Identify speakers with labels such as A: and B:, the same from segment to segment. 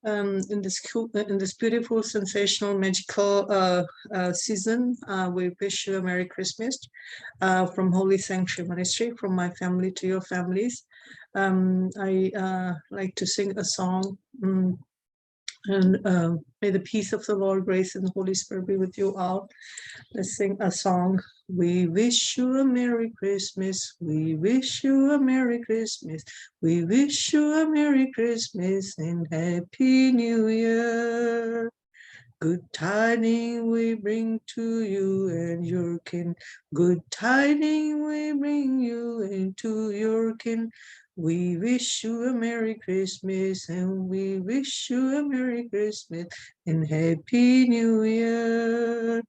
A: in this beautiful, sensational, magical season. We wish you a Merry Christmas from Holy Sanctuary Ministry, from my family to your families. I like to sing a song. And may the peace of the Lord, grace, and the Holy Spirit be with you all. Let's sing a song. We wish you a Merry Christmas. We wish you a Merry Christmas. We wish you a Merry Christmas and Happy New Year. Good tidings we bring to you and your kin. Good tidings we bring you and to your kin. We wish you a Merry Christmas and we wish you a Merry Christmas and Happy New Year.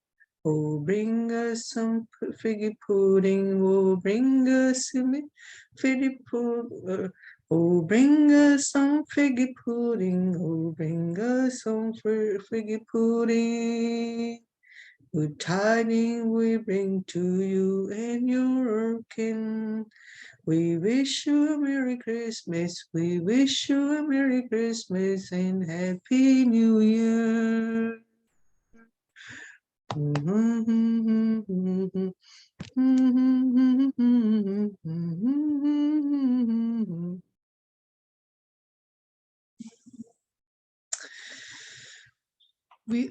A: Oh, bring us some figgy pudding. Oh, bring us some figgy pudding. Oh, bring us some figgy pudding. Oh, bring us some figgy pudding. Good tidings we bring to you and your kin. We wish you a Merry Christmas. We wish you a Merry Christmas and Happy New Year. We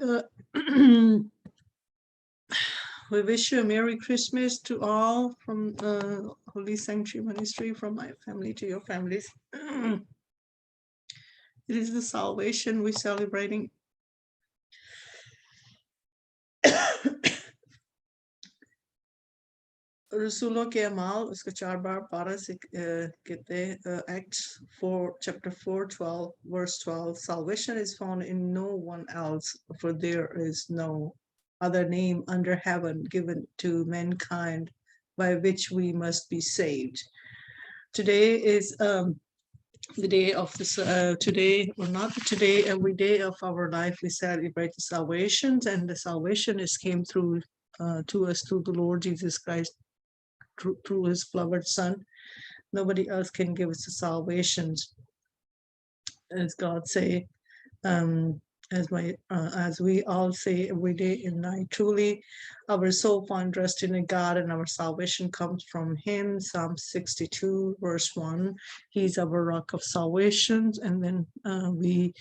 A: we wish you a Merry Christmas to all from Holy Sanctuary Ministry, from my family to your families. It is the salvation we're celebrating. रसूलों के अमाल उसका 4 बार 12 से कहते Acts 4 chapter 4 12 verse 12. Salvation is found in no one else, for there is no other name under heaven given to mankind by which we must be saved. Today is the day of this today, or not today, every day of our life we celebrate the salvations, and the salvation is came through to us through the Lord Jesus Christ, through his beloved Son. Nobody else can give us the salvations, as God say, as we all say every day and night. Truly, our soul finds rest in God, and our salvation comes from Him. Psalm 62, verse 1. He's our rock of salvation. And then we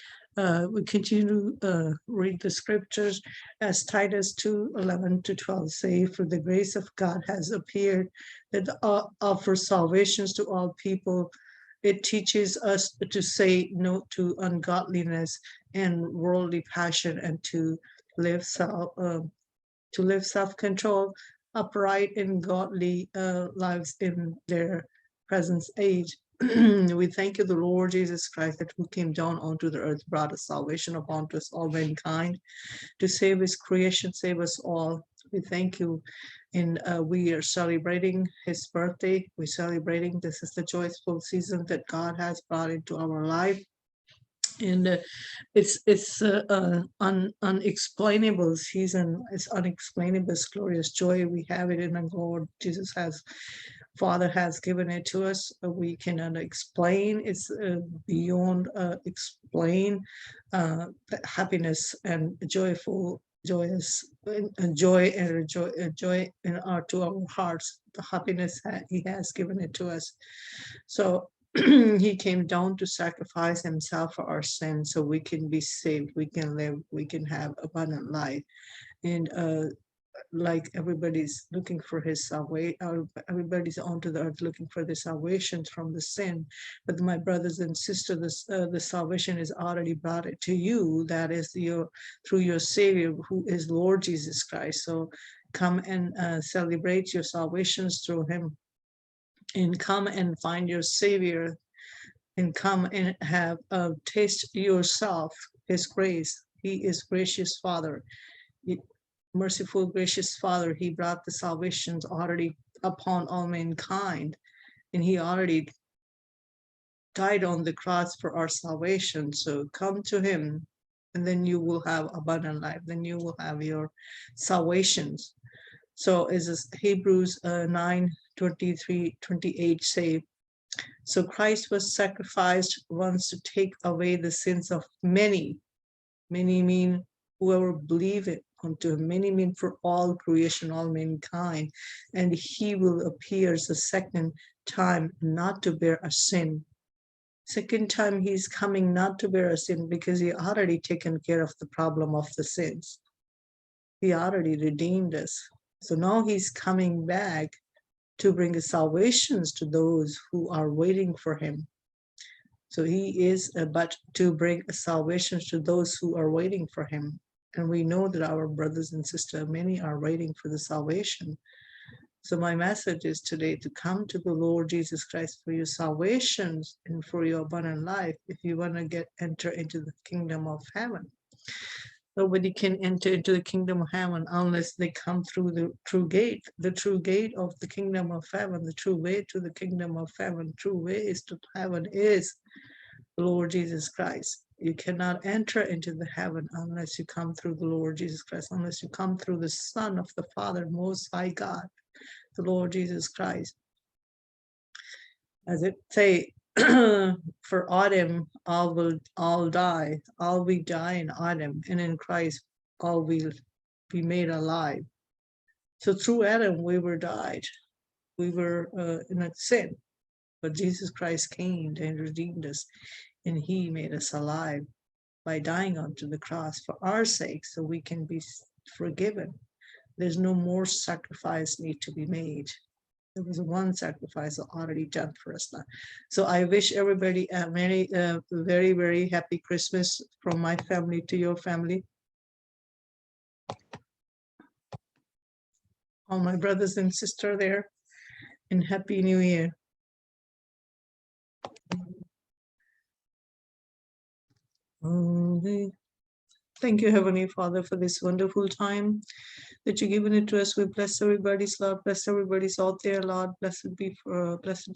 A: continue to read the scriptures as Titus 2, 11 to 12 say, for the grace of God has appeared that offers salvations to all people. It teaches us to say no to ungodliness and worldly passion, and to live self-control, upright and godly lives in their present age. We thank you, the Lord Jesus Christ, that who came down onto the earth, brought us salvation upon us all mankind, to save his creation, save us all. We thank you. And we are celebrating his birthday. We're celebrating, this is the joyful season that God has brought into our life. And it's unexplainable season. It's unexplainable, it's glorious joy. We have it in the Lord. Jesus has, Father has given it to us. We cannot explain. It's beyond explain. Happiness and joyous joy in to our hearts. The happiness he has given it to us. So he came down to sacrifice himself for our sins so we can be saved, we can live, we can have abundant life. And like everybody's looking for his salvation, everybody's onto the earth looking for the salvation from the sin. But my brothers and sisters, the salvation is already brought it to you. That is through your Savior, who is Lord Jesus Christ. So come and celebrate your salvations through him, and come and find your Savior, and come and have taste yourself his grace. He is gracious Father, merciful, gracious Father. He brought the salvations already upon all mankind, and he already died on the cross for our salvation. So come to him, and then you will have abundant life. Then you will have your salvations. So as Hebrews 9, 23, 28 say, So Christ was sacrificed once to take away the sins of many. Many mean whoever believe it unto him. Many mean for all creation, all mankind. And he will appear the second time not to bear a sin. Second time he's coming not to bear a sin because he already taken care of the problem of the sins. He already redeemed us. So now he's coming back to bring salvations to those who are waiting for him. So he is but to bring salvation to those who are waiting for him. And we know that our brothers and sisters, many are waiting for the salvation. So my message is today to come to the Lord Jesus Christ for your salvations and for your abundant life if you want to enter into the kingdom of heaven. Nobody can enter into the kingdom of heaven unless they come through the true gate of the kingdom of heaven, the true way to the kingdom of heaven, true ways to heaven is the Lord Jesus Christ. You cannot enter into the heaven unless you come through the Lord Jesus Christ, unless you come through the Son of the Father, Most High God, the Lord Jesus Christ. As it say, for Adam, all will die. All we die in Adam, and in Christ, all will be made alive. So through Adam, we were died. We were in a sin, but Jesus Christ came and redeemed us, and he made us alive by dying onto the cross for our sake, so we can be forgiven. There's no more sacrifice need to be made. There was one sacrifice already done for us now. So I wish everybody a very, very happy Christmas from my family to your family. All my brothers and sisters there, and Happy New Year. Thank you, Heavenly Father, for this wonderful time that you've given it to us. We bless everybody's Lord, bless everybody's out there, Lord. Blessed be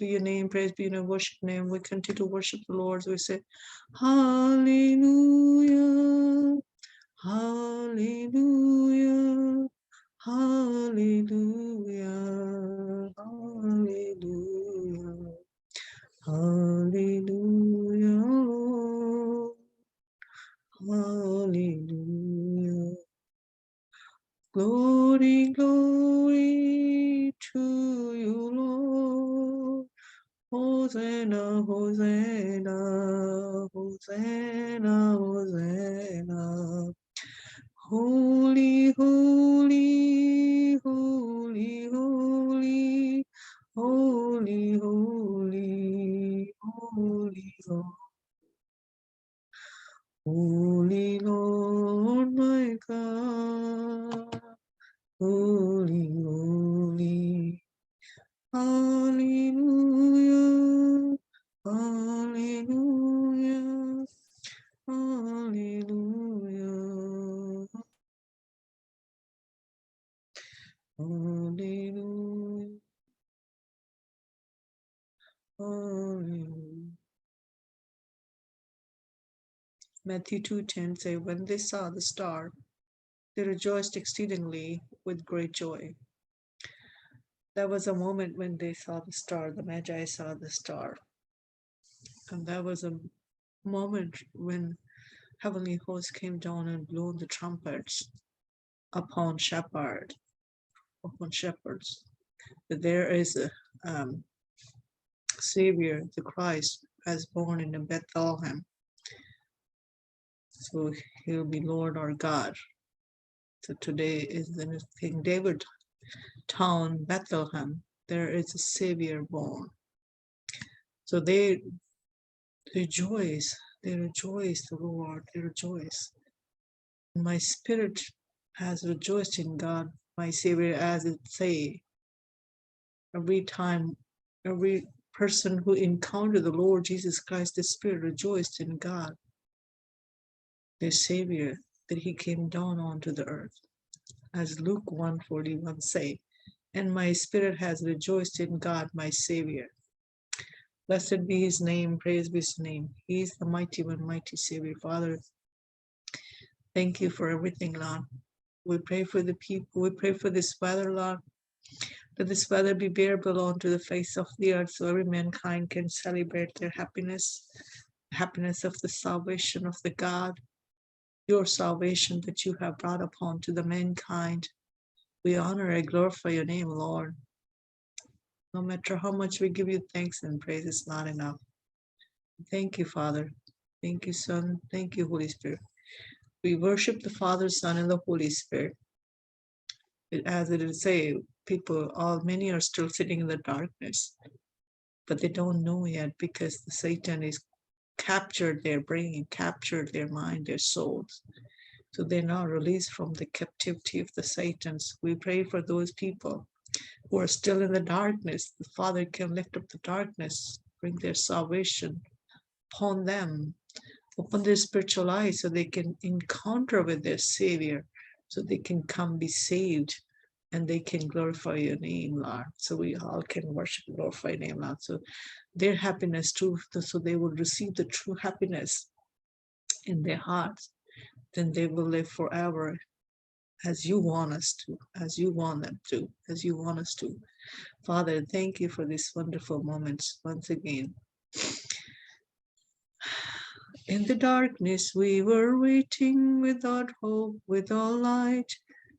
A: your name, praise be your worship name. We continue to worship the Lord. We say, Hallelujah, Hallelujah, Hallelujah, Hallelujah, Hallelujah, Hallelujah. Glory, glory to you, Lord. Hosanna, Hosanna, Hosanna, Hosanna. Holy, holy, holy, holy, holy, holy, holy, Lord. Holy Lord, my God, holy, holy, hallelujah, hallelujah, hallelujah, hallelujah, hallelujah. Matthew 2:10 say, when they saw the star, they rejoiced exceedingly with great joy. That was a moment when they saw the star, the Magi saw the star. And that was a moment when heavenly host came down and blew the trumpets upon shepherds. That there is a Savior, the Christ, as born in Bethlehem. So he'll be Lord our God. So today is in King David town, Bethlehem. There is a Savior born. So they rejoice, the Lord, they rejoice. My spirit has rejoiced in God, my Savior, as it say. Every time, every person who encountered the Lord Jesus Christ, the Spirit rejoiced in God, their Savior, that he came down onto the earth. As Luke 1:41 say, and my spirit has rejoiced in God, my Savior. Blessed be his name, praise be his name. He is the mighty one, mighty Savior. Father, thank you for everything, Lord. We pray for the people. We pray for this weather, Lord. Let this weather be bearable onto the face of the earth so every mankind can celebrate their happiness of the salvation of the God, your salvation that you have brought upon to the mankind. We honor and glorify your name, Lord. No matter how much we give you thanks and praise, it's not enough. Thank you, Father. Thank you, Son. Thank you, Holy Spirit. We worship the Father, Son, and the Holy Spirit. As it is say, many are still sitting in the darkness, but they don't know yet because the Satan is captured their brain, captured their mind, their souls. So they're now released from the captivity of the Satans. We pray for those people who are still in the darkness. The Father can lift up the darkness, bring their salvation upon them, open their spiritual eyes so they can encounter with their Savior, so they can come be saved and they can glorify your name, Lord. So we all can worship and glorify your name, Lord. So their happiness too, so they will receive the true happiness in their hearts. Then they will live forever as you want us to, as you want them to, as you want us to. Father, thank you for these wonderful moments once again. In the darkness we were waiting without hope, without light,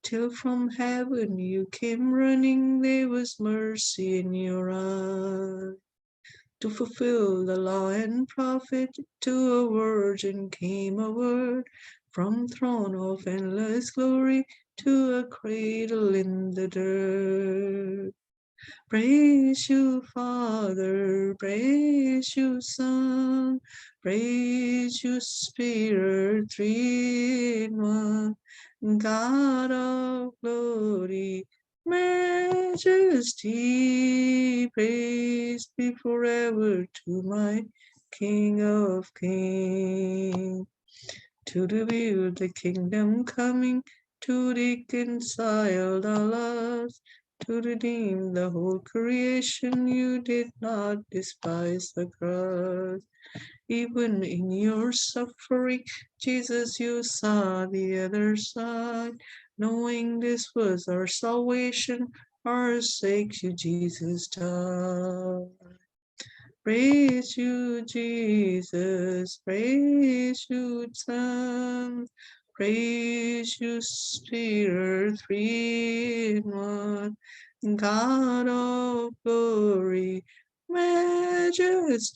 A: till from heaven you came running. There was mercy in your eyes. To fulfill the law and prophet, to a virgin came a word, from throne of endless glory to a cradle in the dirt. Praise you, Father, praise you, Son, praise you, Spirit, three in one, God of glory, majesty, praise be forever to my King of Kings. To reveal the kingdom coming, to reconcile the lost, to redeem the whole creation. You did not despise the cross. Even in your suffering, Jesus, you saw the other side. Knowing this was our salvation, our sake you, Jesus, died. Praise you, Jesus, praise you, Son, praise you, Spirit, three in one, God of glory, majesty,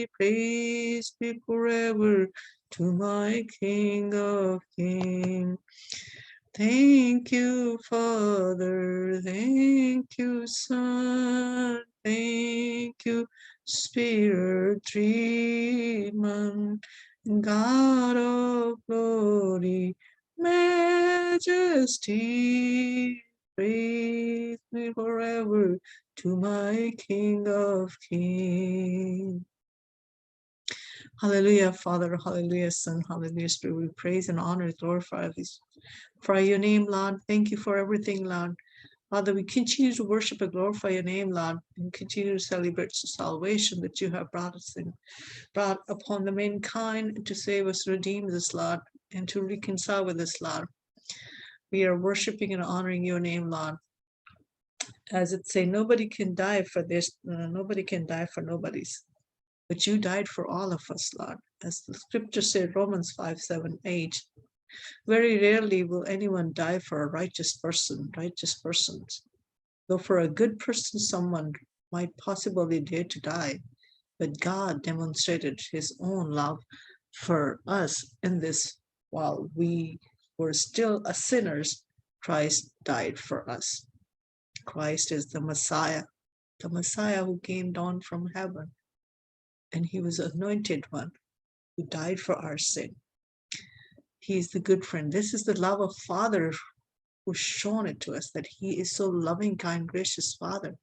A: praise be forever to my King of Kings. Thank you, Father, thank you, Son, thank you, Spirit, three in one, God of glory, majesty, praise me forever to my King of Kings. Hallelujah, Father, hallelujah, Son, hallelujah, Spirit. We praise and honor, glorify this for your name, Lord. Thank you for everything, Lord. Father, we continue to worship and glorify your name, Lord, and continue to celebrate the salvation that you have brought us in, brought upon the mankind to save us, redeem us, Lord, and to reconcile with us, Lord. We are worshiping and honoring your name, Lord. As it say, nobody can die for this, nobody can die for nobody's. But you died for all of us, Lord. As the scripture said, Romans 5:7-8. Very rarely will anyone die for a righteous persons. Though for a good person, someone might possibly dare to die. But God demonstrated his own love for us in this while we were still sinners, Christ died for us. Christ is the Messiah who came down from heaven. And he was anointed one who died for our sin. He is the good friend. This is the love of Father who's shown it to us, that he is so loving, kind, gracious Father.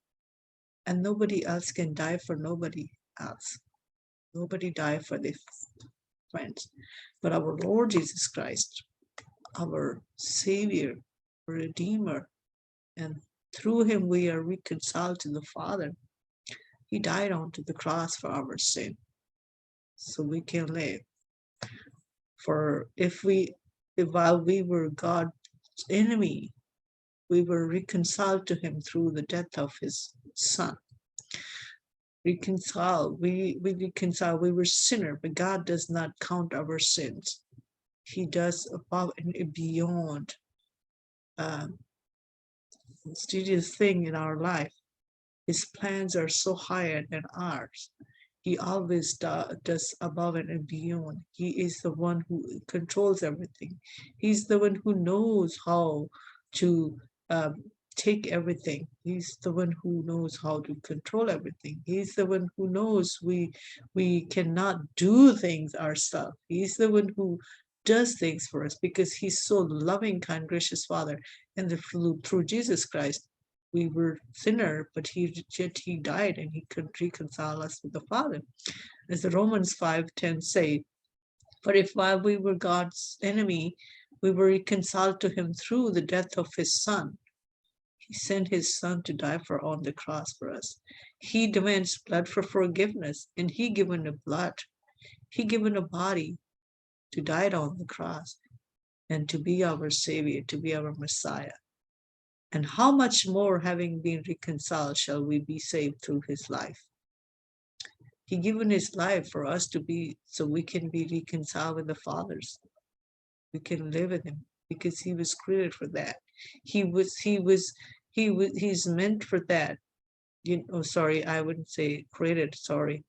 A: And nobody else can die for nobody else. Nobody died for their friends. But our Lord Jesus Christ, our Savior, Redeemer, and through him we are reconciled to the Father. He died onto the cross for our sin, so we can live. For while we were God's enemy, We were reconciled to him through the death of his son. Reconcile, we reconcile, we were sinner, but God does not count our sins. He does above and beyond mysterious thing in our life. His plans are so higher than ours. He always does above and beyond. He is the one who controls everything. He's the one who knows how to take everything. He's the one who knows how to control everything. He's the one who knows we cannot do things ourselves. He's the one who does things for us because he's so loving, kind, gracious Father. And through Jesus Christ, we were sinner, but yet he died and he could reconcile us with the Father. As the Romans 5:10 say, for if while we were God's enemy, we were reconciled to him through the death of his son. He sent his son to die for on the cross for us. He demands blood for forgiveness, and he given a blood. He given a body to die on the cross and to be our Savior, to be our Messiah. And how much more, having been reconciled, shall we be saved through his life? He given his life for us to be, so we can be reconciled with the Father's. We can live with him because he was created for that. He's meant for that. Sorry, I wouldn't say created, sorry.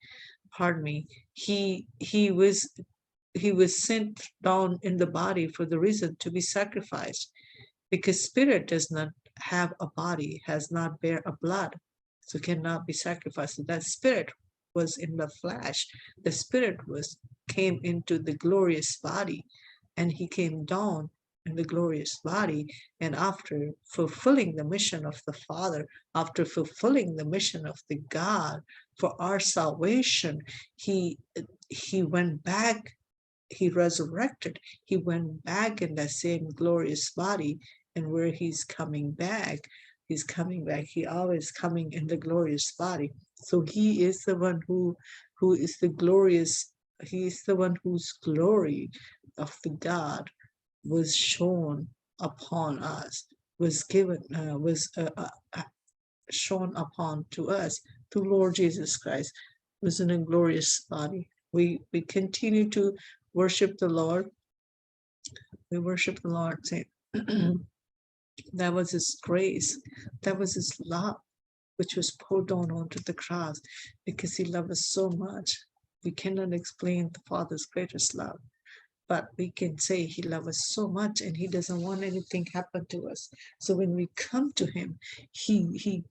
A: Pardon me. He was sent down in the body for the reason to be sacrificed, because spirit does not have a body, has not bear a blood, so cannot be sacrificed. So that spirit was in the flesh. The spirit came into the glorious body, and he came down in the glorious body. And after fulfilling the mission of the Father, after fulfilling the mission of the God for our salvation, he went back. He resurrected. He went back in that same glorious body, and where he's coming back, he always coming in the glorious body. So he is the one who is the glorious. He is the one whose glory of the God was shown upon us, was given, shown upon to us through Lord Jesus Christ, was in a glorious body. We continue to worship the Lord. We worship the Lord. Say, that was his grace. That was his love, which was poured down onto the cross because he loved us so much. We cannot explain the Father's greatest love, but we can say he loves us so much and he doesn't want anything happen to us. So when we come to him, he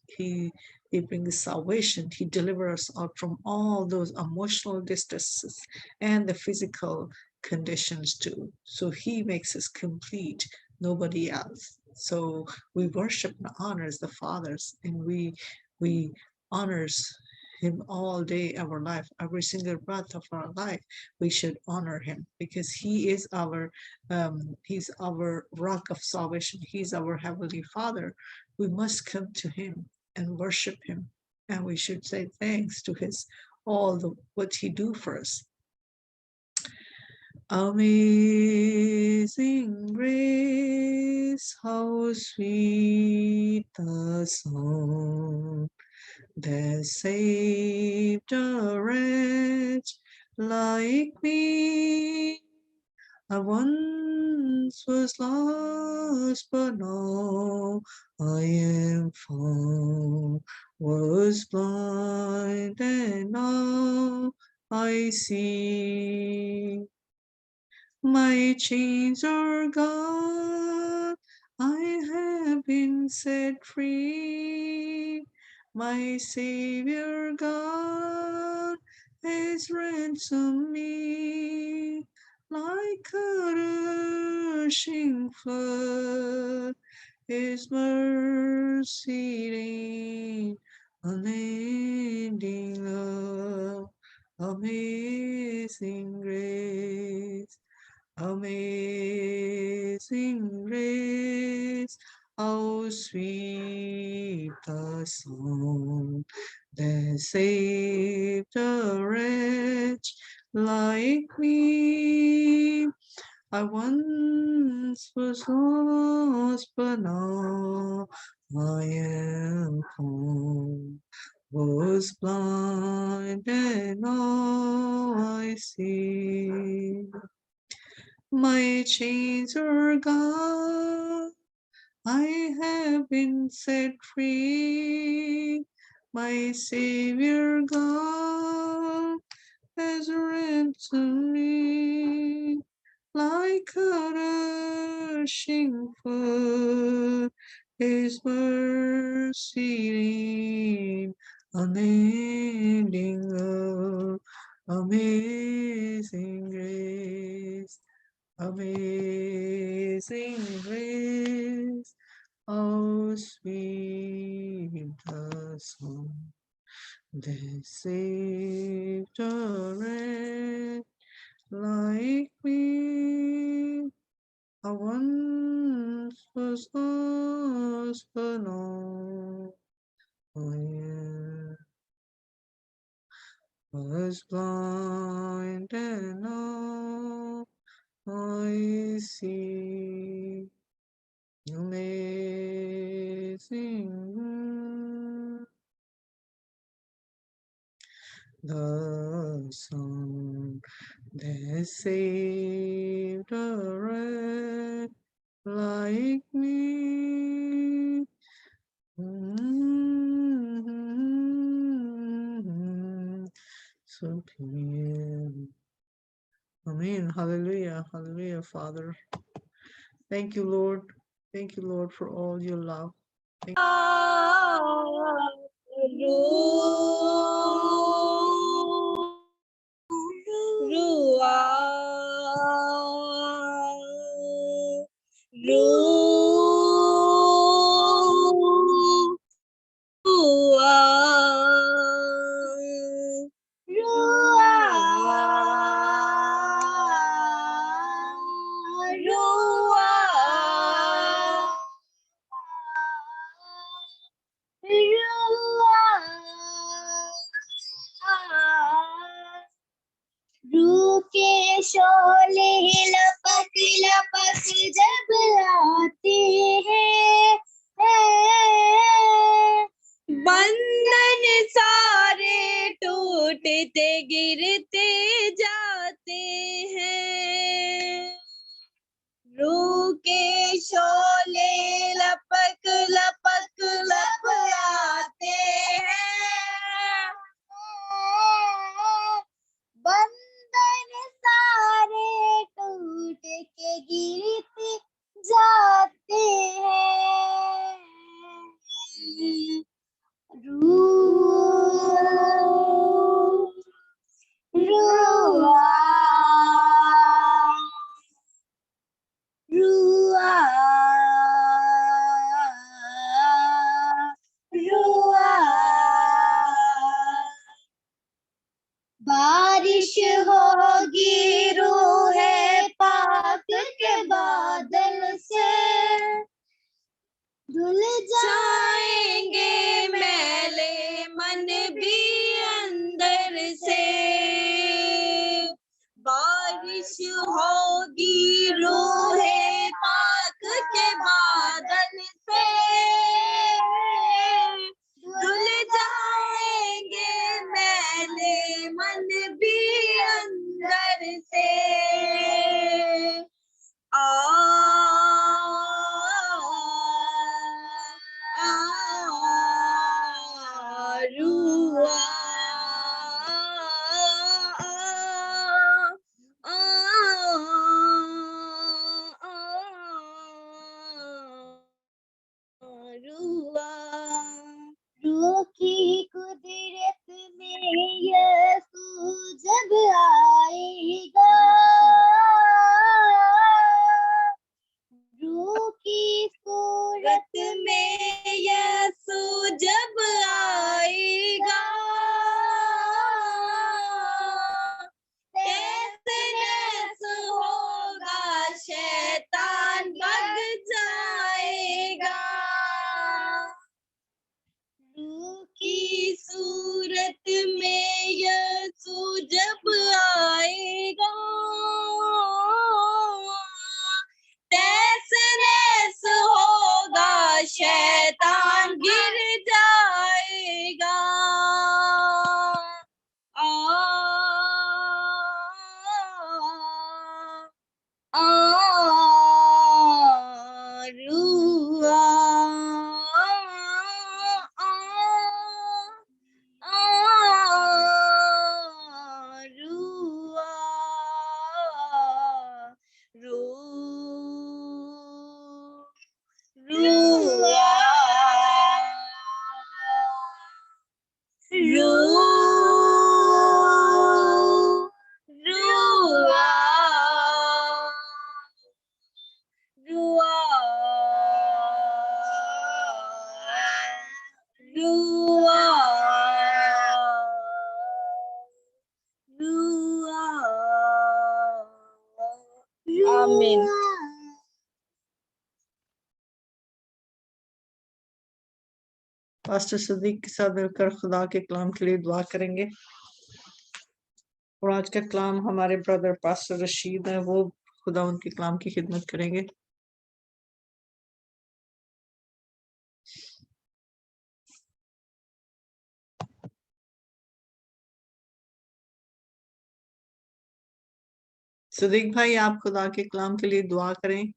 A: brings salvation. He delivers us out from all those emotional distresses and the physical conditions too. So he makes us complete, nobody else. So we worship and honors the fathers, and we honors him all day our life, every single breath of our life. We should honor him because he's our rock of salvation. He's our heavenly Father. We must come to him and worship him, and we should say thanks to his what he do for us. Amazing grace, how sweet the song that saved a wretch like me. I once was lost, but now I am found. Was blind, and now I see. My chains are gone, I have been set free. My Savior God has ransomed me. Like a rushing flood, his mercy reign, unending love, amazing grace. Amazing grace, how sweet the song that saved a wretch like me. I once was lost, but now I am home. Was blind, and now I see. My chains are gone. I have been set free. My Savior God has ransomed me. Like a rushing flood, His mercy, unending love, amazing grace, amazing grace. How sweet the song that saved a wretch like me. I once was lost, but now I was blind, and now I see. Amazing the song that saved a wretch like me. So clear. Amen. Hallelujah. Hallelujah, Father. Thank you, Lord. Thank you, Lord, for all your love. Thank
B: रूह के शोले लपक लपक जब आते हैं, बंधन सारे टूटते गिरते जाते हैं। रूह के शोले लपक लपक लब आते हैं, बंधन सारे टूट के गिरते जाते हैं। रूह रूआ रूआ रूआ बारिश होगी रूहे पाक के बादल से, धुल जाएंगे मैले मन भी अंदर से। बारिश होगी रूहे पाक के बादल से, धुल जाएंगे मैले मन भी अंदर से। रूह की कुदरत में यीशु जब आएगा, रूह की सूरत में यीशु जब आएगा, तहस होगा शैतान भाग जाएगा। रूह की सूरत में यीशु जब आएगा, आमीन।
A: पास्टर सदीक के साथ मिलकर खुदा के कलाम के लिए दुआ करेंगे। और आज का कलाम हमारे ब्रदर पास्टर रशीद है, वो खुदा उनके कलाम की खिदमत करेंगे। सदीक भाई, आप खुदा के कलाम के लिए दुआ करें।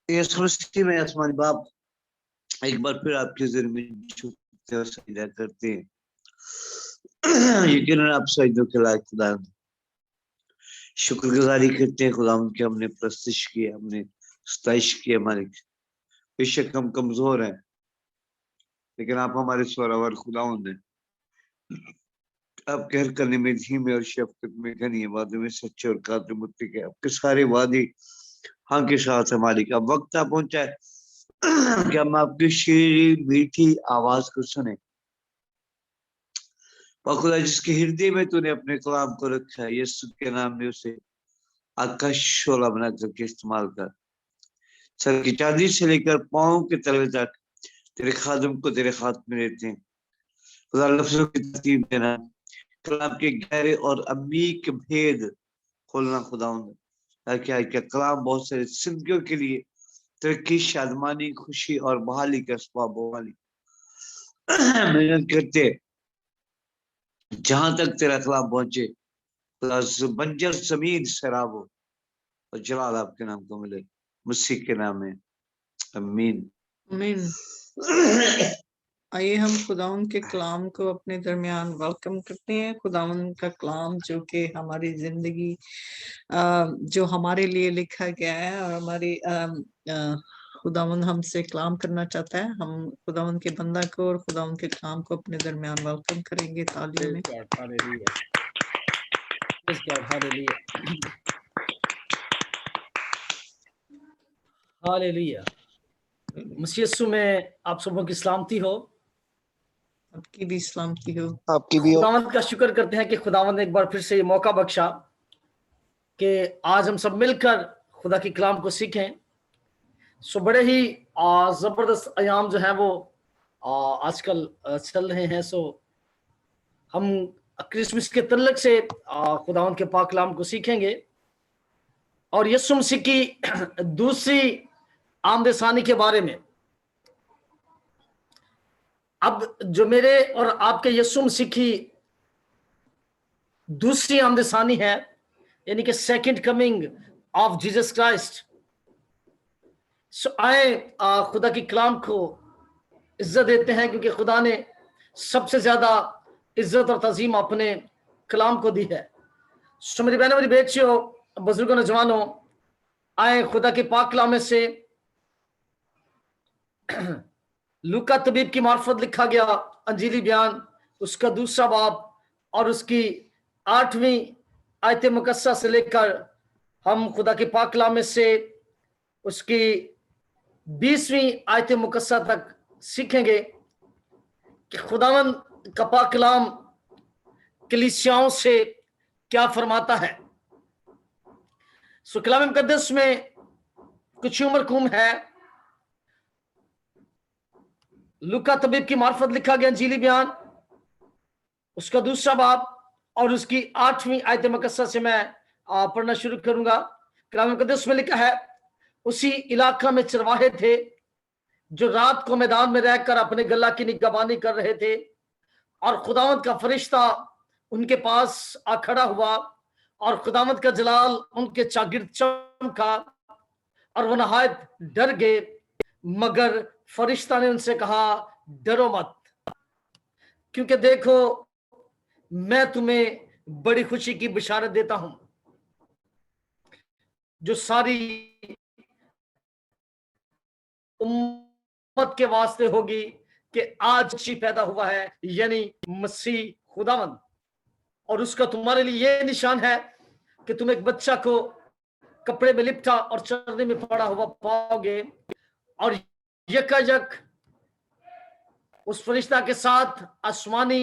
C: यीशु मसीह में आसमानी बाप, एक बार फिर आपके ज़रिए में झुकते और सजदा करते हैं। यकीनन आप सजदों के लायक खुदा, शुक्रगुजारी करते हैं खुदा कि हमने प्रस्तुत किया, हमने सताइश किया मालिक। बेशक हम कमजोर हैं, लेकिन आप हमारे स्वरावर खुदावंद हैं। आप कहर करने में धीमे और शफकत में घनी है, वादे में सच्चे और कातिल मुत्तकी है। आपके सारे वादे हाँ के साथ है मालिक। अब वक्त आ पहुंचा है कि हम आपकी शीरी मीठी आवाज को सुने। और खुदा, जिसके हृदय में तूने अपने कलाम को रखा है, यीशु के नाम में उसे आकाश शोला बना करके इस्तेमाल कर। सर की चांदी से लेकर पाँव के तले तक तेरे खादम को तेरे हाथ में लेते हैं। खुदा, लफ्जों की तरतीब देना, कलाम के गहरे और अमीक भेद खोलना खुदा, ताकि आज का कलाम बहुत सारे जिंदगियों के लिए तरक्की, शादमानी, खुशी और बहाली का सबब हो मालिक। मेहनत करते जहां तक तेरा कलाम पहुंचे, बंजर जमीन सैराब हो और जलाल आपके नाम को मिले, मसीह के नाम में आमीन।
A: आमीन। आइए हम खुदावन के कलाम को अपने दरमियान वेलकम करते हैं। खुदावन का कलाम जो कि हमारी जिंदगी जो हमारे लिए लिखा गया है, और हमारी खुदावन हमसे कलाम करना चाहता है। हम खुदावन के बंदा को और खुदावन के कलाम को अपने दरमियान वेलकम करेंगे तालियों में।
D: हालेलुया। मसीह यीशु में आप सबों की सलामती हो।
A: आपकी भी सलामती हो।
E: आपकी भी हो।
D: खुदावंद का शुक्र करते हैं कि खुदावंद ने एक बार फिर से ये मौका बख्शा कि आज हम सब मिलकर खुदा की कलाम को सीखें। सो बड़े ही जबरदस्त अयाम जो हैं वो आजकल चल रहे हैं। सो हम क्रिसमस के तल्लक से खुदावंद के पाक कलाम को सीखेंगे और यीशु मसीह की दूसरी आमदसानी के बारे में। अब जो मेरे और आपके यीशु मसीह की दूसरी आमदसानी है, यानी कि second coming of Jesus Christ. So आए खुदा की कलाम को इज्जत देते हैं, क्योंकि खुदा ने सबसे ज्यादा इज्जत और तज़ीम अपने कलाम को दी है। सो मेरी बहनों, मेरी बेटियों, बुजुर्गों, नौजवानों, आए खुदा के पाक कलाम में से लूका तबीब की मार्फत लिखा गया अंजीली बयान, उसका दूसरा बाब और उसकी 8वीं आयत मुकस्सा से लेकर हम खुदा के पाक कलाम में से उसकी 20वीं आयत मुकस्सा तक सीखेंगे कि खुदावन का पाक कलाम कलीसियाओं से क्या फरमाता है। सो कलाम मुकद्दस में कुछ उम्र है। लूका तबीब की मार्फत लिखा गया अंजीली बयान, उसका दूसरा बाब और उसकी 8वीं आयत मुकस्सा से मैं पढ़ना शुरू करूंगा। कलाम मुकद्दस में लिखा है, उसी इलाका में चरवाहे थे जो रात को मैदान में रहकर अपने गल्ला की निगहबानी कर रहे थे, और खुदावंद का फरिश्ता उनके पास आ खड़ा हुआ और खुदावंद का जलाल उनके चागिर्द चमका और वो नहायत डर गए। मगर फरिश्ता ने उनसे कहा, डरो मत, क्योंकि देखो मैं तुम्हें बड़ी खुशी की बिशारत देता हूं जो सारी उम्मत के वास्ते होगी, कि आज खुशी पैदा हुआ है, यानी मसीह खुदावंद। और उसका तुम्हारे लिए यह निशान है कि तुम एक बच्चा को कपड़े में लिपटा और चरने में पड़ा हुआ पाओगे, और यकायक उस फरिश्ता के साथ आसमानी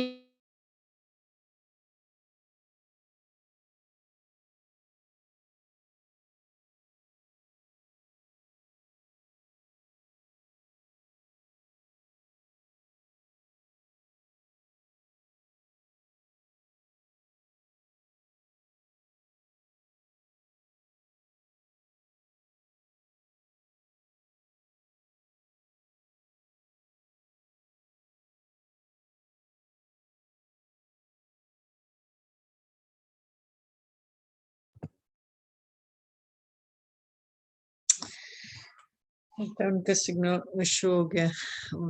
A: लगता है उनका सिग्नल इशू हो गया,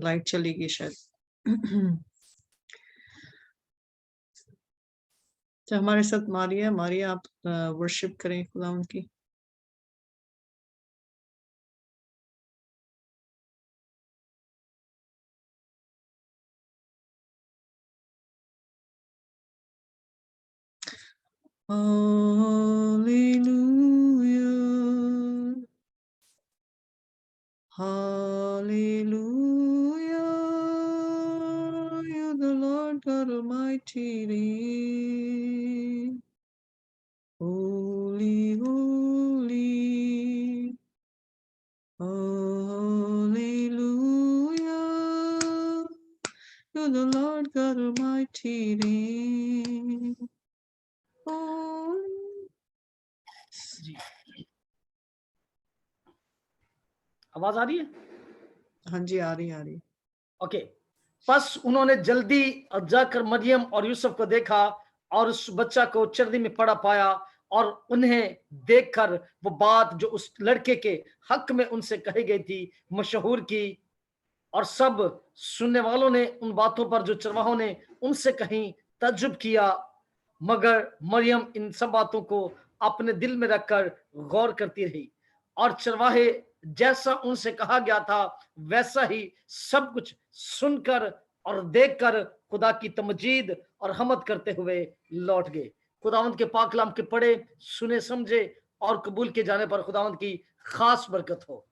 A: लाइट चली गई शायद। तो हमारे साथ मारिया, मारिया आप वर्शिप करें खुदा उनकी। Hallelujah. Hallelujah. You're the Lord God Almighty. Holy, holy. Hallelujah. You're the Lord God Almighty. Holy.
D: जी, आवाज आ रही है?
A: हाँ जी, आ रही।
D: ओके। बस उन्होंने जल्दी जाकर मरियम और यूसुफ को देखा और उस बच्चा को चर्नी में पड़ा पाया, और उन्हें देखकर वो बात जो उस लड़के के हक में उनसे कही गई थी मशहूर की, और सब सुनने वालों ने उन बातों पर जो चरवाहों ने उनसे कहीं तज्जुब किया, मगर मरियम इन सब बातों को अपने दिल में रखकर गौर करती रही, और चरवाहे जैसा उनसे कहा गया था वैसा ही सब कुछ सुनकर और देखकर खुदा की तमजीद और हमद करते हुए लौट गए। खुदावंत के पाक कलाम के पढ़े, सुने, समझे और कबूल किए जाने पर खुदावंत की खास बरकत हो।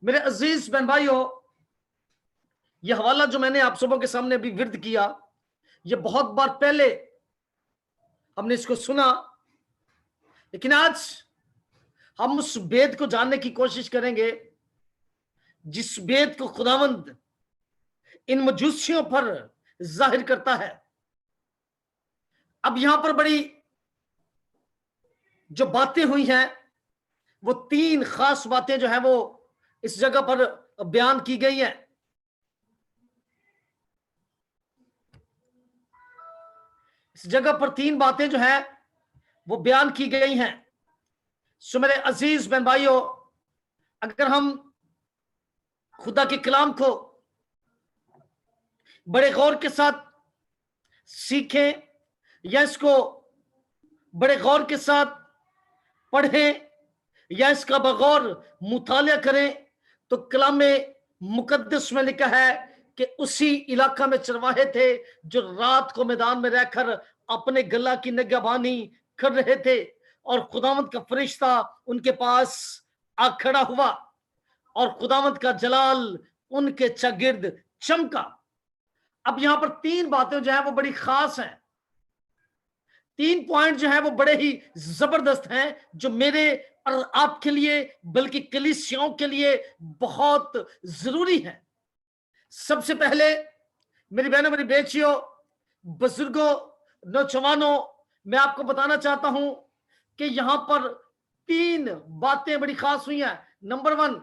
D: मेरे अजीज बहन भाइयों, यह हवाला जो मैंने आप सबों के सामने अभी विर्द किया, यह बहुत बार पहले हमने इसको सुना, लेकिन आज हम उस भेद को जानने की कोशिश करेंगे जिस भेद को खुदावंद इन मजूसियों पर जाहिर करता है। अब यहां पर बड़ी जो बातें हुई हैं, वो तीन खास बातें जो है वो इस जगह पर बयान की गई हैं। इस जगह पर तीन बातें जो है वो बयान की गई हैं। सो मेरे अजीज बहन भाइयों, अगर हम खुदा के कलाम को बड़े गौर के साथ सीखें या इसको बड़े गौर के साथ पढ़ें या इसका बगौर मुतालिया करें, तो कलाम मुकद्दस में लिखा है कि उसी इलाका में चरवाहे थे जो रात को मैदान में रहकर अपने गला की निगहबानी कर रहे थे, और खुदावंत का फरिश्ता उनके पास आ खड़ा हुआ और खुदावंत का जलाल उनके चगिर्द चमका। अब यहां पर तीन बातें जो है वो बड़ी खास हैं, तीन पॉइंट जो है वो बड़े ही जबरदस्त हैं, जो मेरे और आपके लिए बल्कि कलीसियाओं के लिए बहुत जरूरी है। सबसे पहले मेरी बहनों, मेरी बेटियों, बुजुर्गों, नौजवानों, मैं आपको बताना चाहता हूं कि यहां पर तीन बातें बड़ी खास हुई हैं। नंबर वन,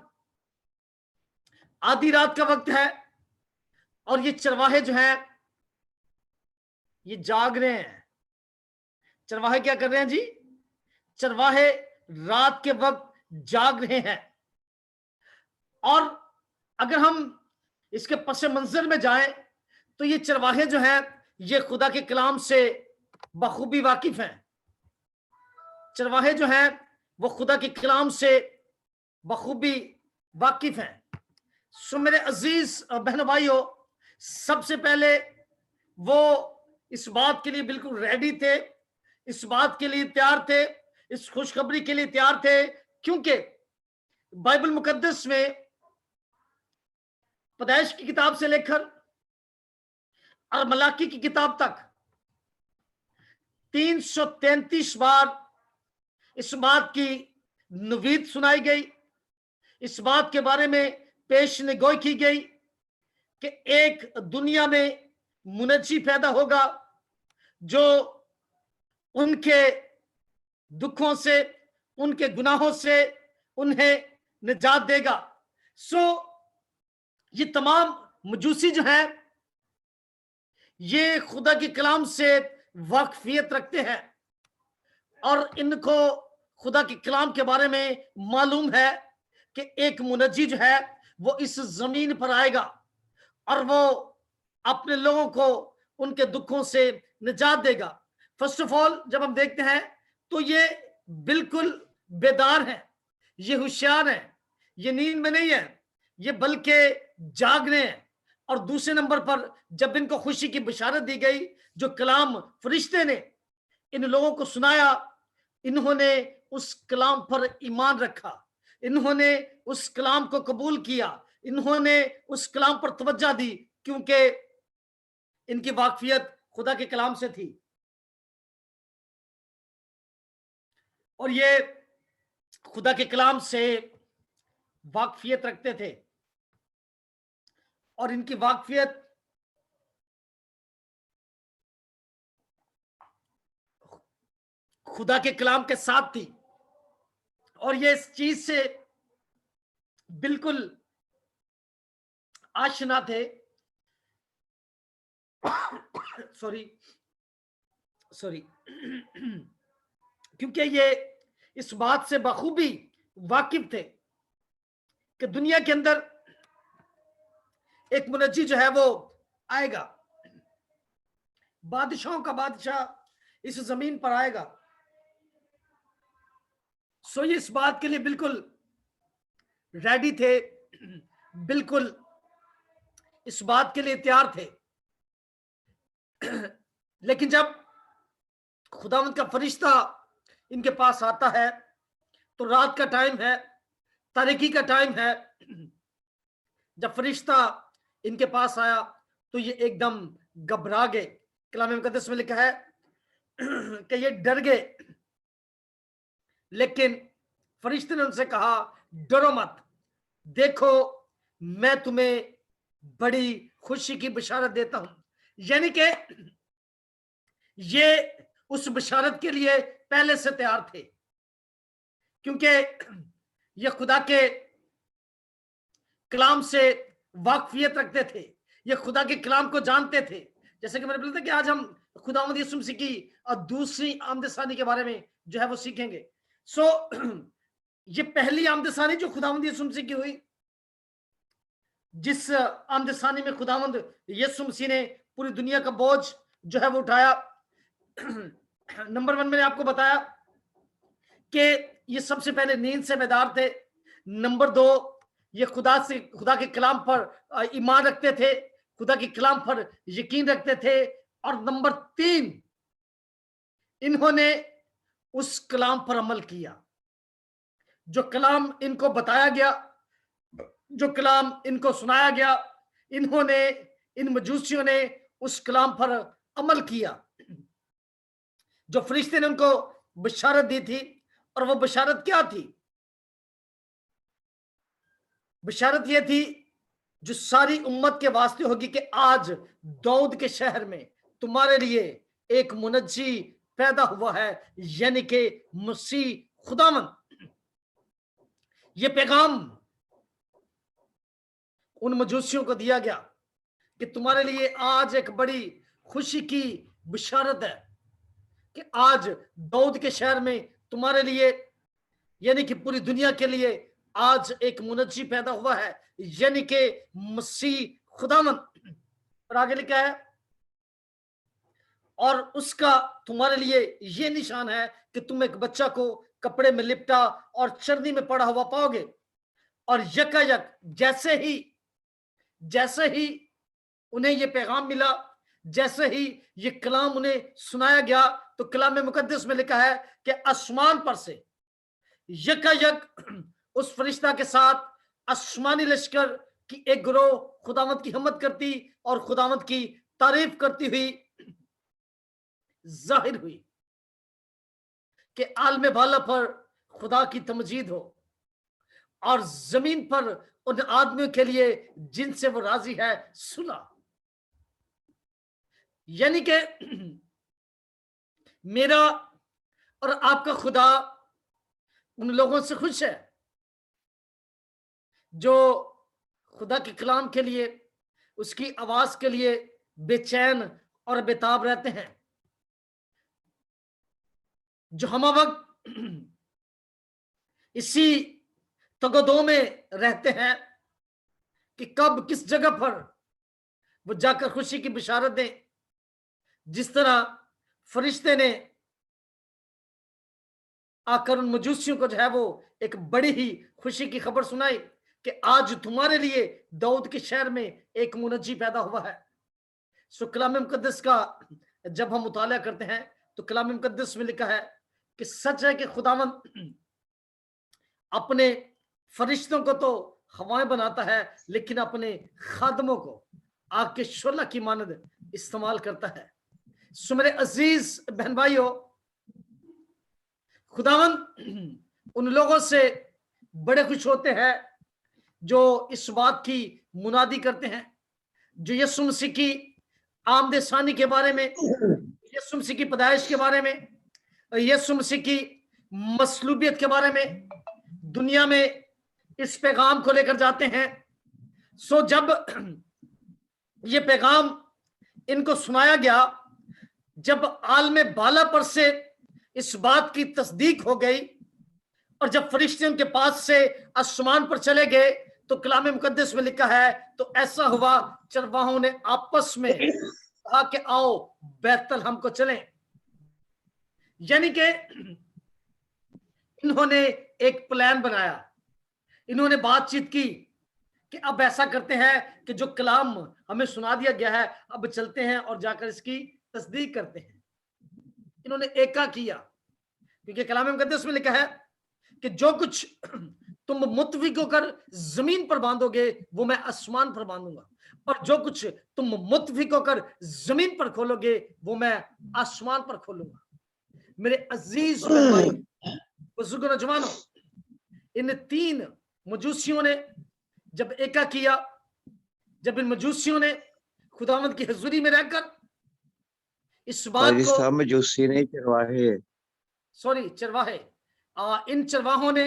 D: आधी रात का वक्त है और ये चरवाहे जो हैं ये जाग रहे हैं। चरवाहे क्या कर रहे हैं जी? चरवाहे रात के वक्त जाग रहे हैं। और अगर हम इसके पस मंजर में जाएं तो ये चरवाहे जो हैं ये खुदा के कलाम से बखूबी वाकिफ हैं। चरवाहे जो हैं वो खुदा के कलाम से बखूबी वाकिफ हैं। सो मेरे अजीज बहनों भाइयों, सबसे पहले वो इस बात के लिए बिल्कुल रेडी थे, इस बात के लिए तैयार थे, इस खुशखबरी के लिए तैयार थे, क्योंकि बाइबल मुकद्दस में पैदाइश की किताब से लेकर और मलाकी की किताब तक 333 बार इस बात की नवीद सुनाई गई, इस बात के बारे में पेशन गोई की गई कि एक दुनिया में मुनज्जी पैदा होगा जो उनके दुखों से, उनके गुनाहों से उन्हें निजात देगा। सो ये तमाम मजूसी जो है ये खुदा के कलाम से वाकफियत रखते हैं और इनको खुदा के कलाम के बारे में मालूम है कि एक मुनज्जी जो है वो इस जमीन पर आएगा और वो अपने लोगों को उनके दुखों से निजात देगा। फर्स्ट ऑफ ऑल जब हम देखते हैं तो ये बिल्कुल बेदार है, ये होशियार है, ये नींद में नहीं है, ये बल्कि जाग रहे हैं। और दूसरे नंबर पर जब इनको खुशी की बशारत दी गई, जो कलाम फरिश्ते ने इन लोगों को सुनाया, इन्होंने उस कलाम पर ईमान रखा, इन्होंने उस कलाम को कबूल किया, इन्होंने उस कलाम पर तवज्जो दी, क्योंकि इनकी वाकफियत खुदा के कलाम से थी और ये खुदा के कलाम से वाकफियत रखते थे। और इनकी वाकफियत खुदा के कलाम के साथ थी और ये इस चीज से बिल्कुल आशना थे। सॉरी क्योंकि ये इस बात से बखूबी वाकिफ थे कि दुनिया के अंदर एक मुनज्जी जो है वो आएगा, बादशाहों का बादशाह इस जमीन पर आएगा। सो ये इस बात के लिए बिल्कुल रेडी थे, बिल्कुल इस बात के लिए तैयार थे। लेकिन जब खुदावंद का फरिश्ता इनके पास आता है तो रात का टाइम है, तारीकी का टाइम है। जब फरिश्ता इनके पास आया तो ये एकदम घबरा गए। कलाम मुकद्दस में लिखा है कि ये डर गए, लेकिन फरिश्ते ने उनसे कहा, डरो मत, देखो मैं तुम्हें बड़ी खुशी की बशारत देता हूं। यानी कि ये उस बशारत के लिए पहले से तैयार थे, क्योंकि ये खुदा के कलाम से वाकफियत रखते थे, ये खुदा के कलाम को जानते थे। जैसे कि मैंने बोला था कि आज हम खुदावंद यीशु मसीह की दूसरी आमदसानी के बारे में जो है वो सीखेंगे। ये पहली आमदसानी जो खुदावंद यीशु मसीह की हुई, जिस आमदसानी में खुदावंद यीशु मसीह ने पूरी दुनिया का बोझ जो है वो उठाया। नंबर 1 मैंने आपको बताया कि ये सबसे पहले नींद से बेदार थे। नंबर 2, ये खुदा के कलाम पर ईमान रखते थे, खुदा के कलाम पर यकीन रखते थे। और नंबर 3, इन्होंने उस कलाम पर अमल किया, जो कलाम इनको बताया गया, जो कलाम इनको सुनाया गया, इन्होंने, इन मजूसियों ने उस कलाम पर अमल किया जो फरिश्ते ने उनको बशारत दी थी। और वो बशारत क्या थी? बशारत ये थी जो सारी उम्मत के वास्ते होगी कि आज दाऊद के शहर में तुम्हारे लिए एक मुनज्जी पैदा हुआ है, यानी कि मसीह खुदावंद। ये पैगाम उन मजूसियों को दिया गया कि तुम्हारे लिए आज एक बड़ी खुशी की बशारत है कि आज दाऊद के शहर में तुम्हारे लिए, यानी कि पूरी दुनिया के लिए, आज एक मुनज्जी पैदा हुआ है, यानी कि मसीह खुदावंद। और आगे लिखा है, और उसका तुम्हारे लिए ये निशान है कि तुम एक बच्चा को कपड़े में लिपटा और चरनी में पड़ा हुआ पाओगे। और यकायक जैसे ही उन्हें ये पैगाम मिला, जैसे ही ये कलाम उन्हें सुनाया गया, तो कलाम मुकद्दस में लिखा है कि आसमान पर से यकायक उस फरिश्ता के साथ आसमानी लश्कर की एक गिरोह खुदावंद की हिम्मत करती और खुदावंद की तारीफ करती हुई जाहिर हुई कि आलम बाला पर खुदा की तमजीद हो और जमीन पर उन आदमियों के लिए जिनसे वो राजी है सुना। यानी कि मेरा और आपका खुदा उन लोगों से खुश है जो खुदा के कलाम के लिए, उसकी आवाज के लिए बेचैन और बेताब रहते हैं, जो हम वक्त इसी तगदो में रहते हैं कि कब किस जगह पर वो जाकर खुशी की बिशारत दें। जिस तरह फरिश्ते ने आकर उन मजूसियों को जो है वो एक बड़ी ही खुशी की खबर सुनाई कि आज तुम्हारे लिए दाऊद के शहर में एक मुनज्जी पैदा हुआ है। सो कलाम मुकद्दस का जब हम मुताला करते हैं तो कलाम मुकद्दस में लिखा है कि सच है कि खुदावंद अपने फरिश्तों को तो हवाएं बनाता है, लेकिन अपने खादमों को आग के शोला की मानद इस्तेमाल करता है। सो मेरे अजीज बहन भाइयों, खुदावंद उन लोगों से बड़े खुश होते हैं जो इस बात की मुनादी करते हैं, जो यीशु मसीह की आमद सानी के बारे में, यीशु मसीह की पैदाइश के बारे में, यीशु मसीह की मसलूबियत के बारे में दुनिया में इस पैगाम को लेकर जाते हैं। सो जब ये पैगाम इनको सुनाया गया, जब आलम बाला पर से इस बात की तस्दीक हो गई और जब फरिश्ते उनके पास से आसमान पर चले गए, तो कलाम मुकद्दस में लिखा है तो ऐसा हुआ चरवाहों ने आपस में कहा कि आओ बैतल हमको चलें। यानी कि इन्होंने एक प्लान बनाया, इन्होंने बातचीत की कि अब ऐसा करते हैं कि जो कलाम हमें सुना दिया गया है, अब चलते हैं और जाकर इसकी तस्दीक करते हैं। इन्होंने एका किया, क्योंकि कलाम मुकद्दस में लिखा है कि जो कुछ तुम मुत्तफिक होकर जमीन पर बांधोगे वो मैं आसमान पर बांधूंगा, और जो कुछ तुम मुत्तफिक होकर जमीन पर खोलोगे वो मैं आसमान पर खोलूंगा। मेरे अजीज बुजुर्गों, नौजवानों, इन तीन मजूसियों ने जब एका किया, जब इन मजूसियों ने खुदावंद की हजूरी में रहकर इस बात को,
C: मजूसी नहीं चरवाहे,
D: सॉरी चरवाहे, इन चरवाहों ने,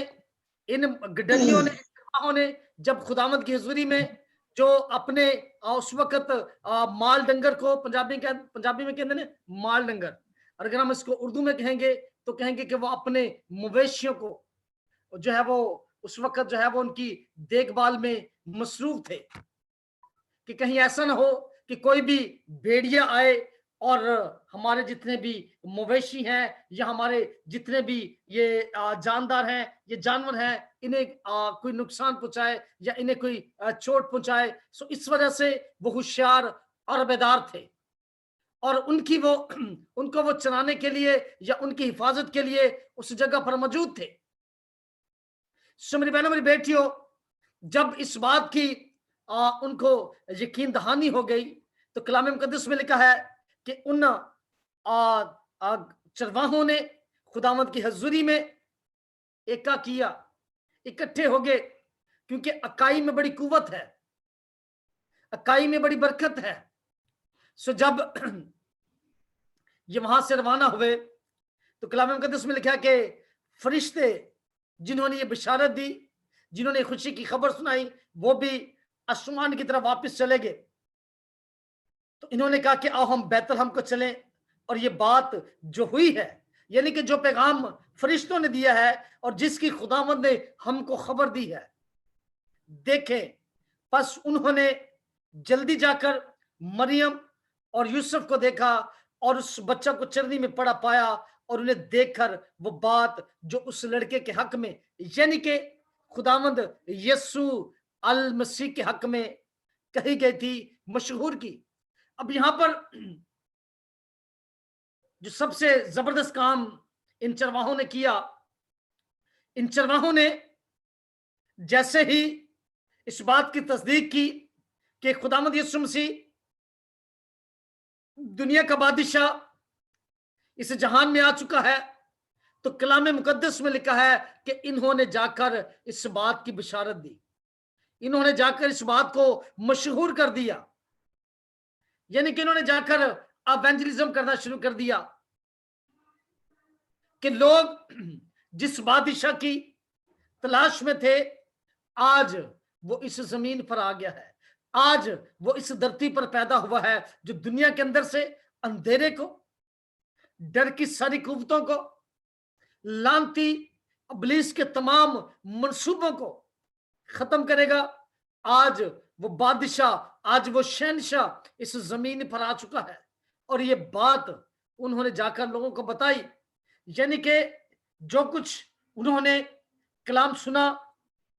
D: इन गडरियों ने, चरवाहों ने जब खुदावंद की हजूरी में जो अपने उस वक्त माल डंगर को पंजाबी में कहते हैं माल डंगर, और अगर हम इसको उर्दू में कहेंगे तो कहेंगे कि वो अपने मवेशियों को जो है वो उस वक्त जो है वो उनकी देखभाल में मसरूफ थे, कि कहीं ऐसा ना हो कि कोई भी भेड़िया आए और हमारे जितने भी मवेशी हैं या हमारे जितने भी ये जानदार हैं, ये जानवर हैं, इन्हें कोई नुकसान पहुंचाए या इन्हें कोई चोट पहुंचाए। सो इस वजह से वो होशियार और बेदार थे और उनको वो चराने के लिए या उनकी हिफाजत के लिए उस जगह पर मौजूद थे। सो मेरी बहनों, मेरी बेटियों, जब इस बात की उनको यकीन दहानी हो गई तो कलाम मुकद्दस में लिखा है कि उन चरवाहों ने खुदावंद की हजूरी में एका किया, इकट्ठे हो गए, क्योंकि अकाई में बड़ी कुव्वत है, अकाई में बड़ी बरकत है। सो जब ये वहां से रवाना हुए तो कलाम मुकद्दस में लिखा कि फरिश्ते जिन्होंने ये बिशारत दी, जिन्होंने खुशी की खबर सुनाई, वो भी आसमान की तरफ वापस चले गए। तो इन्होंने कहा कि आओ हम बैतल हमको चलें, और ये बात जो हुई है, यानी कि जो पैगाम फरिश्तों ने दिया है और जिसकी खुदावंद ने हमको खबर दी है, देखें, बस उन्होंने जल्दी जाकर मरियम और यूसुफ को देखा और उस बच्चा को चरनी में पड़ा पाया, और उन्हें देखकर वो बात जो उस लड़के के हक में, यानी कि खुदावंद यीशु अल मसीह के हक में कही गई थी, मशहूर की। अब यहां पर जो सबसे जबरदस्त काम इन चरवाहों ने किया, इन चरवाहों ने जैसे ही इस बात की तस्दीक की कि खुदावंद यीशु मसीह दुनिया का बादशाह इस जहान में आ चुका है, तो कलाम मुकद्दस में लिखा है कि इन्होंने जाकर इस बात की बिशारत दी, इन्होंने जाकर इस बात को मशहूर कर दिया, यानी कि इन्होंने जाकर एवेंजलिज्म करना शुरू कर दिया कि लोग जिस बादशाह की तलाश में थे, आज वो इस जमीन पर आ गया है, आज वो इस धरती पर पैदा हुआ है, जो दुनिया के अंदर से अंधेरे को, डर की सारी कुव्वतों को, लानती इब्लीस के तमाम मंसूबों को खत्म करेगा। आज वो बादशाह, आज वो शहंशाह इस जमीन पर आ चुका है और ये बात उन्होंने जाकर लोगों को बताई। यानी कि जो कुछ उन्होंने कलाम सुना,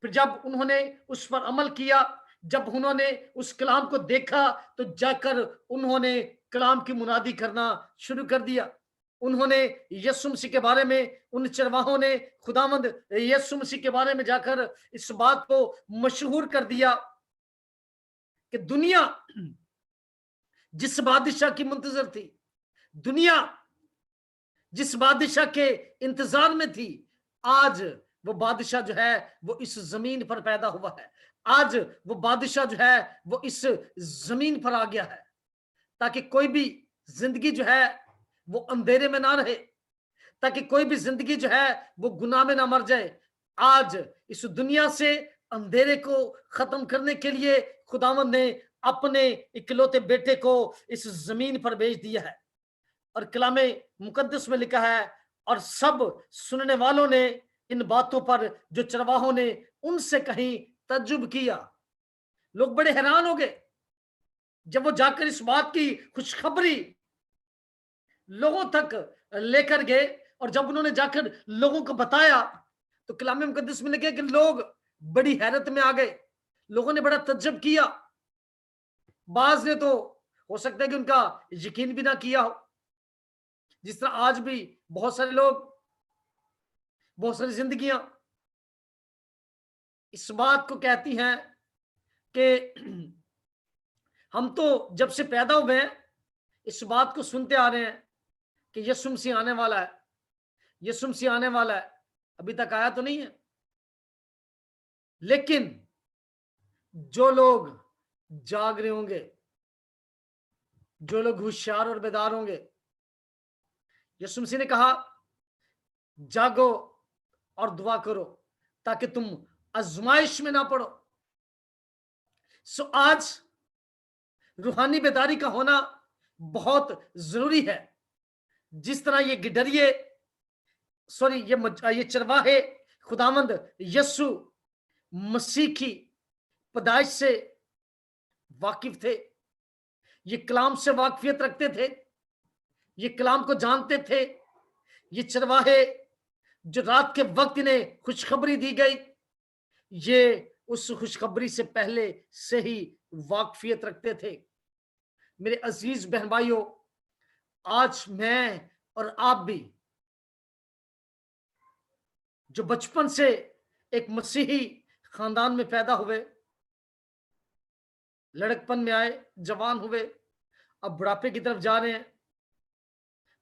D: फिर जब उन्होंने उस पर अमल किया, जब उन्होंने उस कलाम को देखा, तो जाकर उन्होंने कलाम की मुनादी करना शुरू कर दिया। उन्होंने यीशु मसीह के बारे में, उन चरवाहों ने खुदावंद यीशु मसीह के बारे में जाकर इस बात को मशहूर कर दिया कि दुनिया जिस बादशाह की मुंतजर थी, दुनिया जिस बादशाह के इंतजार में थी, आज वो बादशाह जो है वो इस जमीन पर पैदा हुआ है। आज वो बादशाह जो है वो इस जमीन पर आ गया है, ताकि कोई भी जिंदगी जो है वो अंधेरे में ना रहे, ताकि कोई भी जिंदगी जो है वो गुनाह में ना मर जाए। आज इस दुनिया से अंधेरे को खत्म करने के लिए खुदावंद ने अपने इकलौते बेटे को इस जमीन पर भेज दिया है। और कलामे मुकद्दस में लिखा है, और सब सुनने वालों ने इन बातों पर जो चरवाहों ने उनसे कहीं तज्जुब किया। लोग बड़े हैरान हो गए जब वो जाकर इस बात की खुशखबरी लोगों तक लेकर गए, और जब उन्होंने जाकर लोगों को बताया तो कलामे मुकद्दस में लिखा कि लोग बड़ी हैरत में आ गए। लोगों ने बड़ा तज्जुब किया। बाज ने तो हो सकता है कि उनका यकीन भी ना किया हो, जिस तरह आज भी बहुत सारे लोग, बहुत सारी जिंदगियां इस बात को कहती हैं कि हम तो जब से पैदा हुए हैं इस बात को सुनते आ रहे हैं कि यीशु मसीह आने वाला है, यीशु मसीह आने वाला है। अभी तक आया तो नहीं है, लेकिन जो लोग जाग रहे होंगे, जो लोग होशियार और बेदार होंगे, यीशु मसीह ने कहा जागो और दुआ करो ताकि तुम आजमाइश में ना पड़ो। सो आज रूहानी बेदारी का होना बहुत जरूरी है। जिस तरह ये गिडरिए ये चरवाहे खुदावंद यीशु मसीह की पैदाइश से वाकिफ थे, ये कलाम से वाकफियत रखते थे, ये कलाम को जानते थे। ये चरवाहे जो रात के वक्त इन्हें खुशखबरी दी गई, ये उस खुशखबरी से पहले से ही वाकफियत रखते थे। मेरे अजीज बहन भाइयों, आज मैं और आप भी जो बचपन से एक मसीही खानदान में पैदा हुए, लड़कपन में आए, जवान हुए, अब बुढ़ापे की तरफ जा रहे हैं,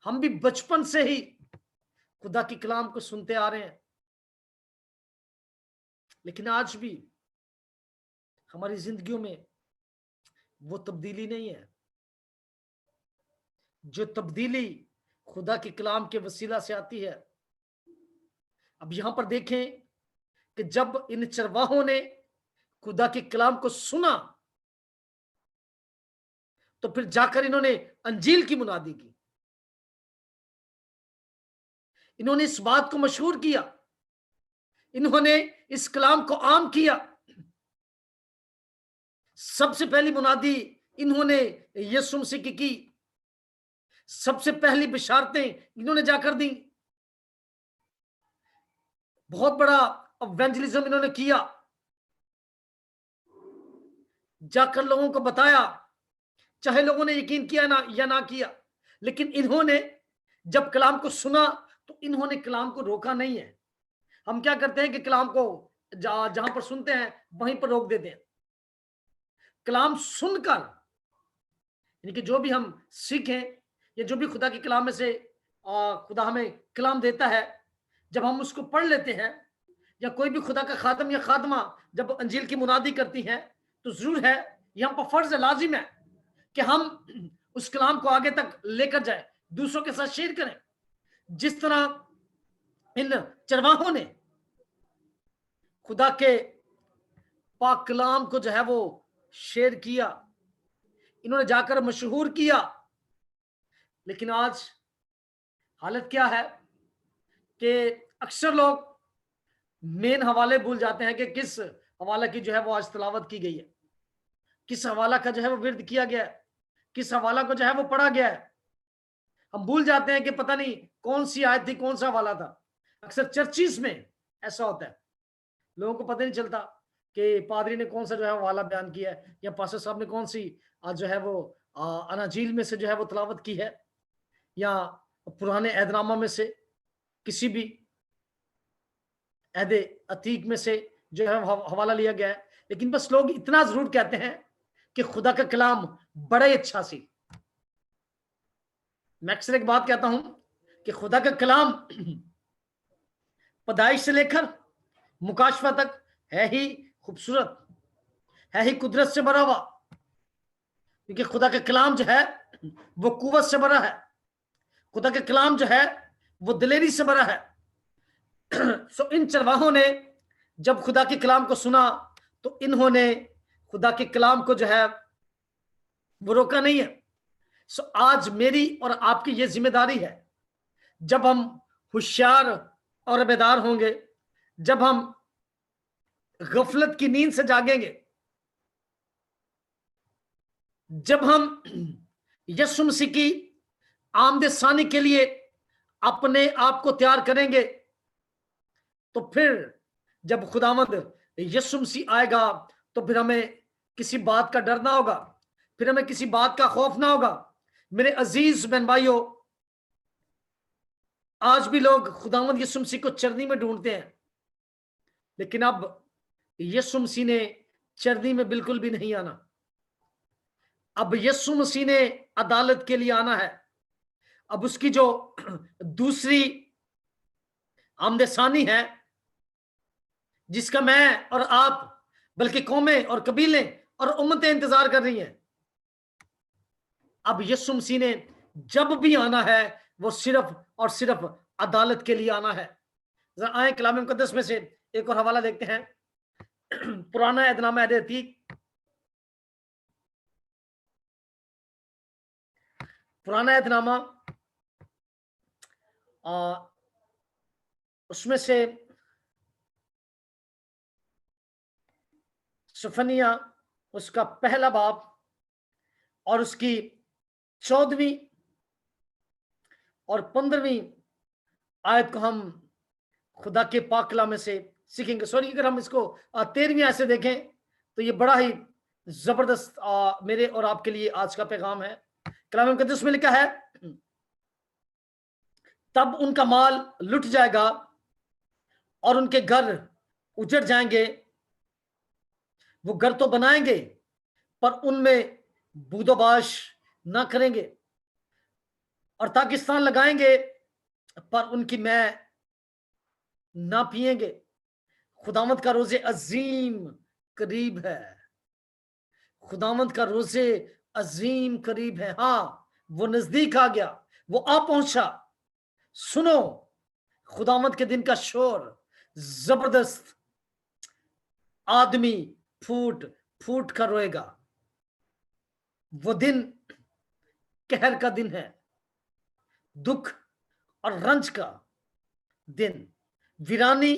D: हम भी बचपन से ही खुदा की कलाम को सुनते आ रहे हैं। लेकिन आज भी हमारी जिंदगियों में वो तब्दीली नहीं है। जो तब्दीली खुदा की कलाम के वसीला से आती है। अब यहां पर देखें कि जब इन चरवाहों ने खुदा के कलाम को सुना तो फिर जाकर इन्होंने अंजील की मुनादी की। इन्होंने इस बात को मशहूर किया, इन्होंने इस कलाम को आम किया। सबसे पहली मुनादी इन्होंने यीशु मसीह की सबसे पहली बिशारतें इन्होंने जाकर दी। बहुत बड़ा इवेंजलिज्म इन्होंने किया, जाकर लोगों को बताया, चाहे लोगों ने यकीन किया ना या ना किया। लेकिन इन्होंने जब कलाम को सुना तो इन्होंने कलाम को रोका नहीं है। हम क्या करते हैं कि कलाम को जहां पर सुनते हैं वहीं पर रोक देते हैं। कलाम सुनकर, यानी कि जो भी हम सीखें या जो भी खुदा की कलाम में से खुदा हमें कलाम देता है, जब हम उसको पढ़ लेते हैं, या कोई भी खुदा का खादम या खादमा जब अंजील की मुनादी करती हैं, तो जरूर है, यहाँ पर फर्ज है, लाजिम है कि हम उस कलाम को आगे तक लेकर जाए, दूसरों के साथ शेयर करें। जिस तरह इन चरवाहों ने खुदा के पाक कलाम को जो है वो शेयर किया, इन्होंने जाकर मशहूर किया। लेकिन आज हालत क्या है कि अक्सर लोग मेन हवाले भूल जाते हैं कि किस हवाला की जो है वो आज तिलावत की गई है, किस हवाला का जो है वो विर्द किया गया है, किस हवाला को जो है वो पढ़ा गया है। हम भूल जाते हैं कि पता नहीं कौन सी आयत थी, कौन सा हवाला था। अक्सर चर्चिस में ऐसा होता है, लोगों को पता नहीं चलता कि पादरी ने कौन सा जो है हवाला बयान किया है, या पास्टर साहब ने कौन सी जो है वो अनाजील में से जो है वो तिलावत की है, या पुराने ऐदनामा में से किसी भी अहदे अतीक में से जो है हवाला लिया गया है। लेकिन बस लोग इतना जरूर कहते हैं कि खुदा का कलाम बड़े अच्छा सी। मैं अक्सर एक बात कहता हूं कि खुदा का कलाम पैदाइश से लेकर मुकाशफा तक है ही खूबसूरत, है ही कुदरत से भरा हुआ, क्योंकि खुदा का कलाम जो है वो कुव्वत से भरा है, खुदा का कलाम जो है वो दिलेरी से भरा है। सो इन चरवाहों ने जब खुदा के कलाम को सुना तो इन्होंने खुदा के कलाम को जो है वो रोका नहीं है। सो आज मेरी और आपकी ये जिम्मेदारी है, जब हम होशियार और बेदार होंगे, जब हम गफलत की नींद से जागेंगे, जब हम यीशु मसीह की आमद सानी के लिए अपने आप को तैयार करेंगे, तो फिर जब खुदावंद यीशु मसीह आएगा तो फिर हमें किसी बात का डर ना होगा, फिर हमें किसी बात का खौफ ना होगा। मेरे अजीज बहन भाइयों, आज भी लोग खुदावंद यीशु मसीह को चरनी में ढूंढते हैं, लेकिन अब यीशु मसीह ने चरनी में बिल्कुल भी नहीं आना। अब यीशु मसीह ने अदालत के लिए आना है। अब उसकी जो दूसरी आमदसानी है, जिसका मैं और आप बल्कि कौमें और कबीलें और उम्मतें इंतजार कर रही हैं, अब यीशु मसीह ने जब भी आना है वो सिर्फ और सिर्फ अदालत के लिए आना है। जरा आए कलाम मुकद्दस में से एक और हवाला देखते हैं, पुराना ऐदनामा अहद अतीक, पुराना ऐदनामा उसमें से सुफनिया उसका पहला बाब और उसकी 14वीं और 15वीं आयत को हम खुदा के पाक कलाम में से सीखेंगे। सॉरी, अगर हम इसको 13वीं आयत से देखें तो ये बड़ा ही जबरदस्त मेरे और आपके लिए आज का पैगाम है। कलाम मुकद्दस में लिखा है, तब उनका माल लुट जाएगा और उनके घर उजड़ जाएंगे। वो घर तो बनाएंगे पर उनमें बूदोबाश ना करेंगे, और ताकिस्तान लगाएंगे पर उनकी मैं ना पिएंगे। खुदावंद का रोजे अजीम करीब है, खुदावंद का रोजे अजीम करीब है। हाँ, वो नजदीक आ गया, वो आ पहुंचा। सुनो, खुदावंद के दिन का शोर जबरदस्त, आदमी फूट फूट कर रोएगा। वो दिन कहर का दिन है, दुख और रंज का दिन, वीरानी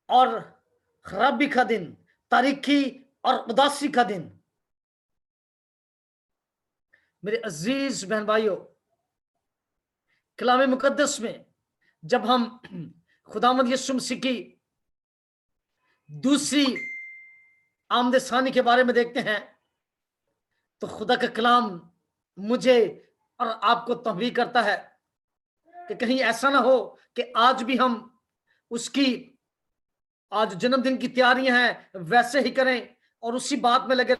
D: और खराबी का दिन, तारीखी और उदासी का दिन। मेरे अजीज बहन भाइयों, कलाम मुकद्दस में जब हम खुदावंद यीशु मसीह की दूसरी आमद सानी के बारे में देखते हैं तो खुदा का कलाम मुझे और आपको तंबीह करता है कि कहीं ऐसा ना हो कि आज भी हम उसकी आज जन्मदिन की तैयारियां हैं वैसे ही करें और उसी बात में लगे।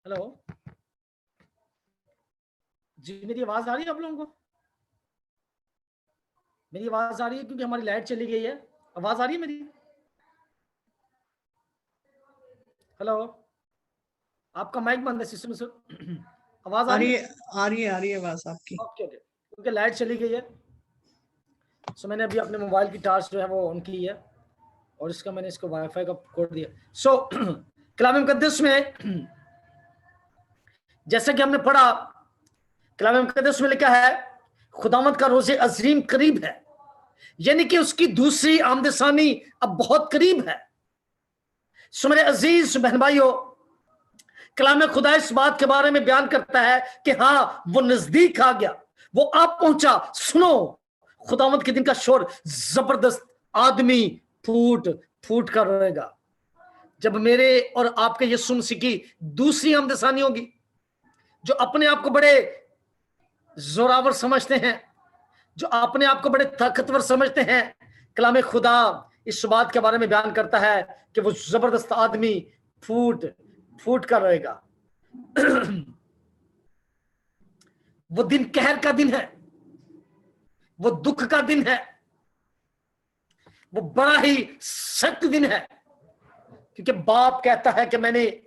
D: हेलो जी, मेरी आवाज आ रही है आप लोगों को? मेरी आवाज आ रही है? क्योंकि हमारी लाइट चली गई है। आवाज आ रही है मेरी? हेलो, आपका माइक बंद है सिस्टम से, आवाज
A: आ
D: आ
A: रही
D: रही
A: है, आ रही है, आ रही है आवाज आपकी।
D: ओके ओके, क्योंकि लाइट चली गई है, सो मैंने अभी अपने मोबाइल की टार्च जो है वो ऑन की है और इसका मैंने इसको वाईफाई का कोड दिया। सो कलाम मुकद्दस में जैसा कि हमने पढ़ा, कलाम मुकद्दस में लिखा है खुदावंद का रोज़े अजीम करीब है, यानी कि उसकी दूसरी आमदसानी अब बहुत करीब है। सो मेरे अजीज बहन भाइयों, कलाम खुदा इस बात के बारे में बयान करता है कि हाँ, वो नजदीक आ गया, वो आप पहुंचा। सुनो, खुदावंद के दिन का शोर जबरदस्त, आदमी फूट फूट कर रोएगा जब मेरे और आपके यीशु मसीह की दूसरी आमदसानी होगी। जो अपने आप को बड़े जोरावर समझते हैं, जो अपने आप को बड़े ताकतवर समझते हैं, कलाम खुदा इस बात के बारे में बयान करता है कि वो जबरदस्त आदमी फूट फूट कर रहेगा। वो दिन कहर का दिन है, वो दुख का दिन है, वो बड़ा ही सख्त दिन है, क्योंकि बाप कहता है कि मैंने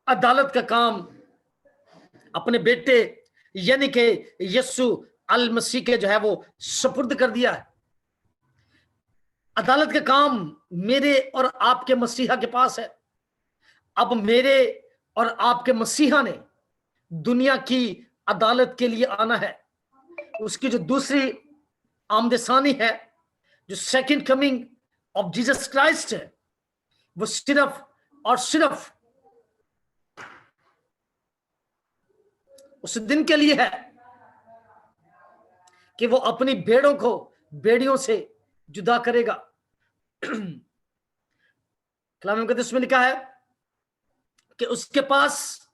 D: अदालत का काम अपने बेटे यानी कि यीशु अल मसीह के जो है वो सुपुर्द कर दिया है। अदालत का काम मेरे और आपके मसीहा के पास है। अब मेरे और आपके मसीहा ने दुनिया की अदालत के लिए आना है। उसकी जो दूसरी आमदसानी है, जो second coming of Jesus Christ है, वो सिर्फ और सिर्फ उस दिन के लिए है कि वो अपनी भेड़ों को भेड़ियों से जुदा करेगा। कलाम मुकद्दस में लिखा है कि उसके पास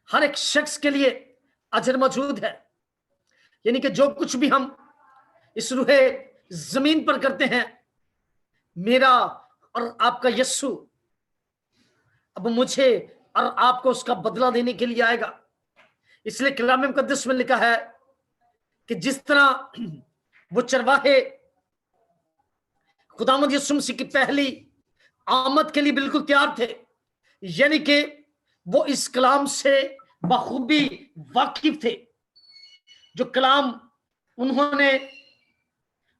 D: हर एक शख्स के लिए अजर मौजूद है, यानी कि जो कुछ भी हम इस रूहे जमीन पर करते हैं, मेरा और आपका यीशु अब मुझे और आपको उसका बदला देने के लिए आएगा। इसलिए कलाम मुकद्दस में लिखा है कि जिस तरह वो चरवाहे खुदावंद यीशु मसीह की पहली आमद के लिए बिल्कुल तैयार थे, यानी कि वो इस कलाम से बखूबी वाकिफ थे। जो कलाम उन्होंने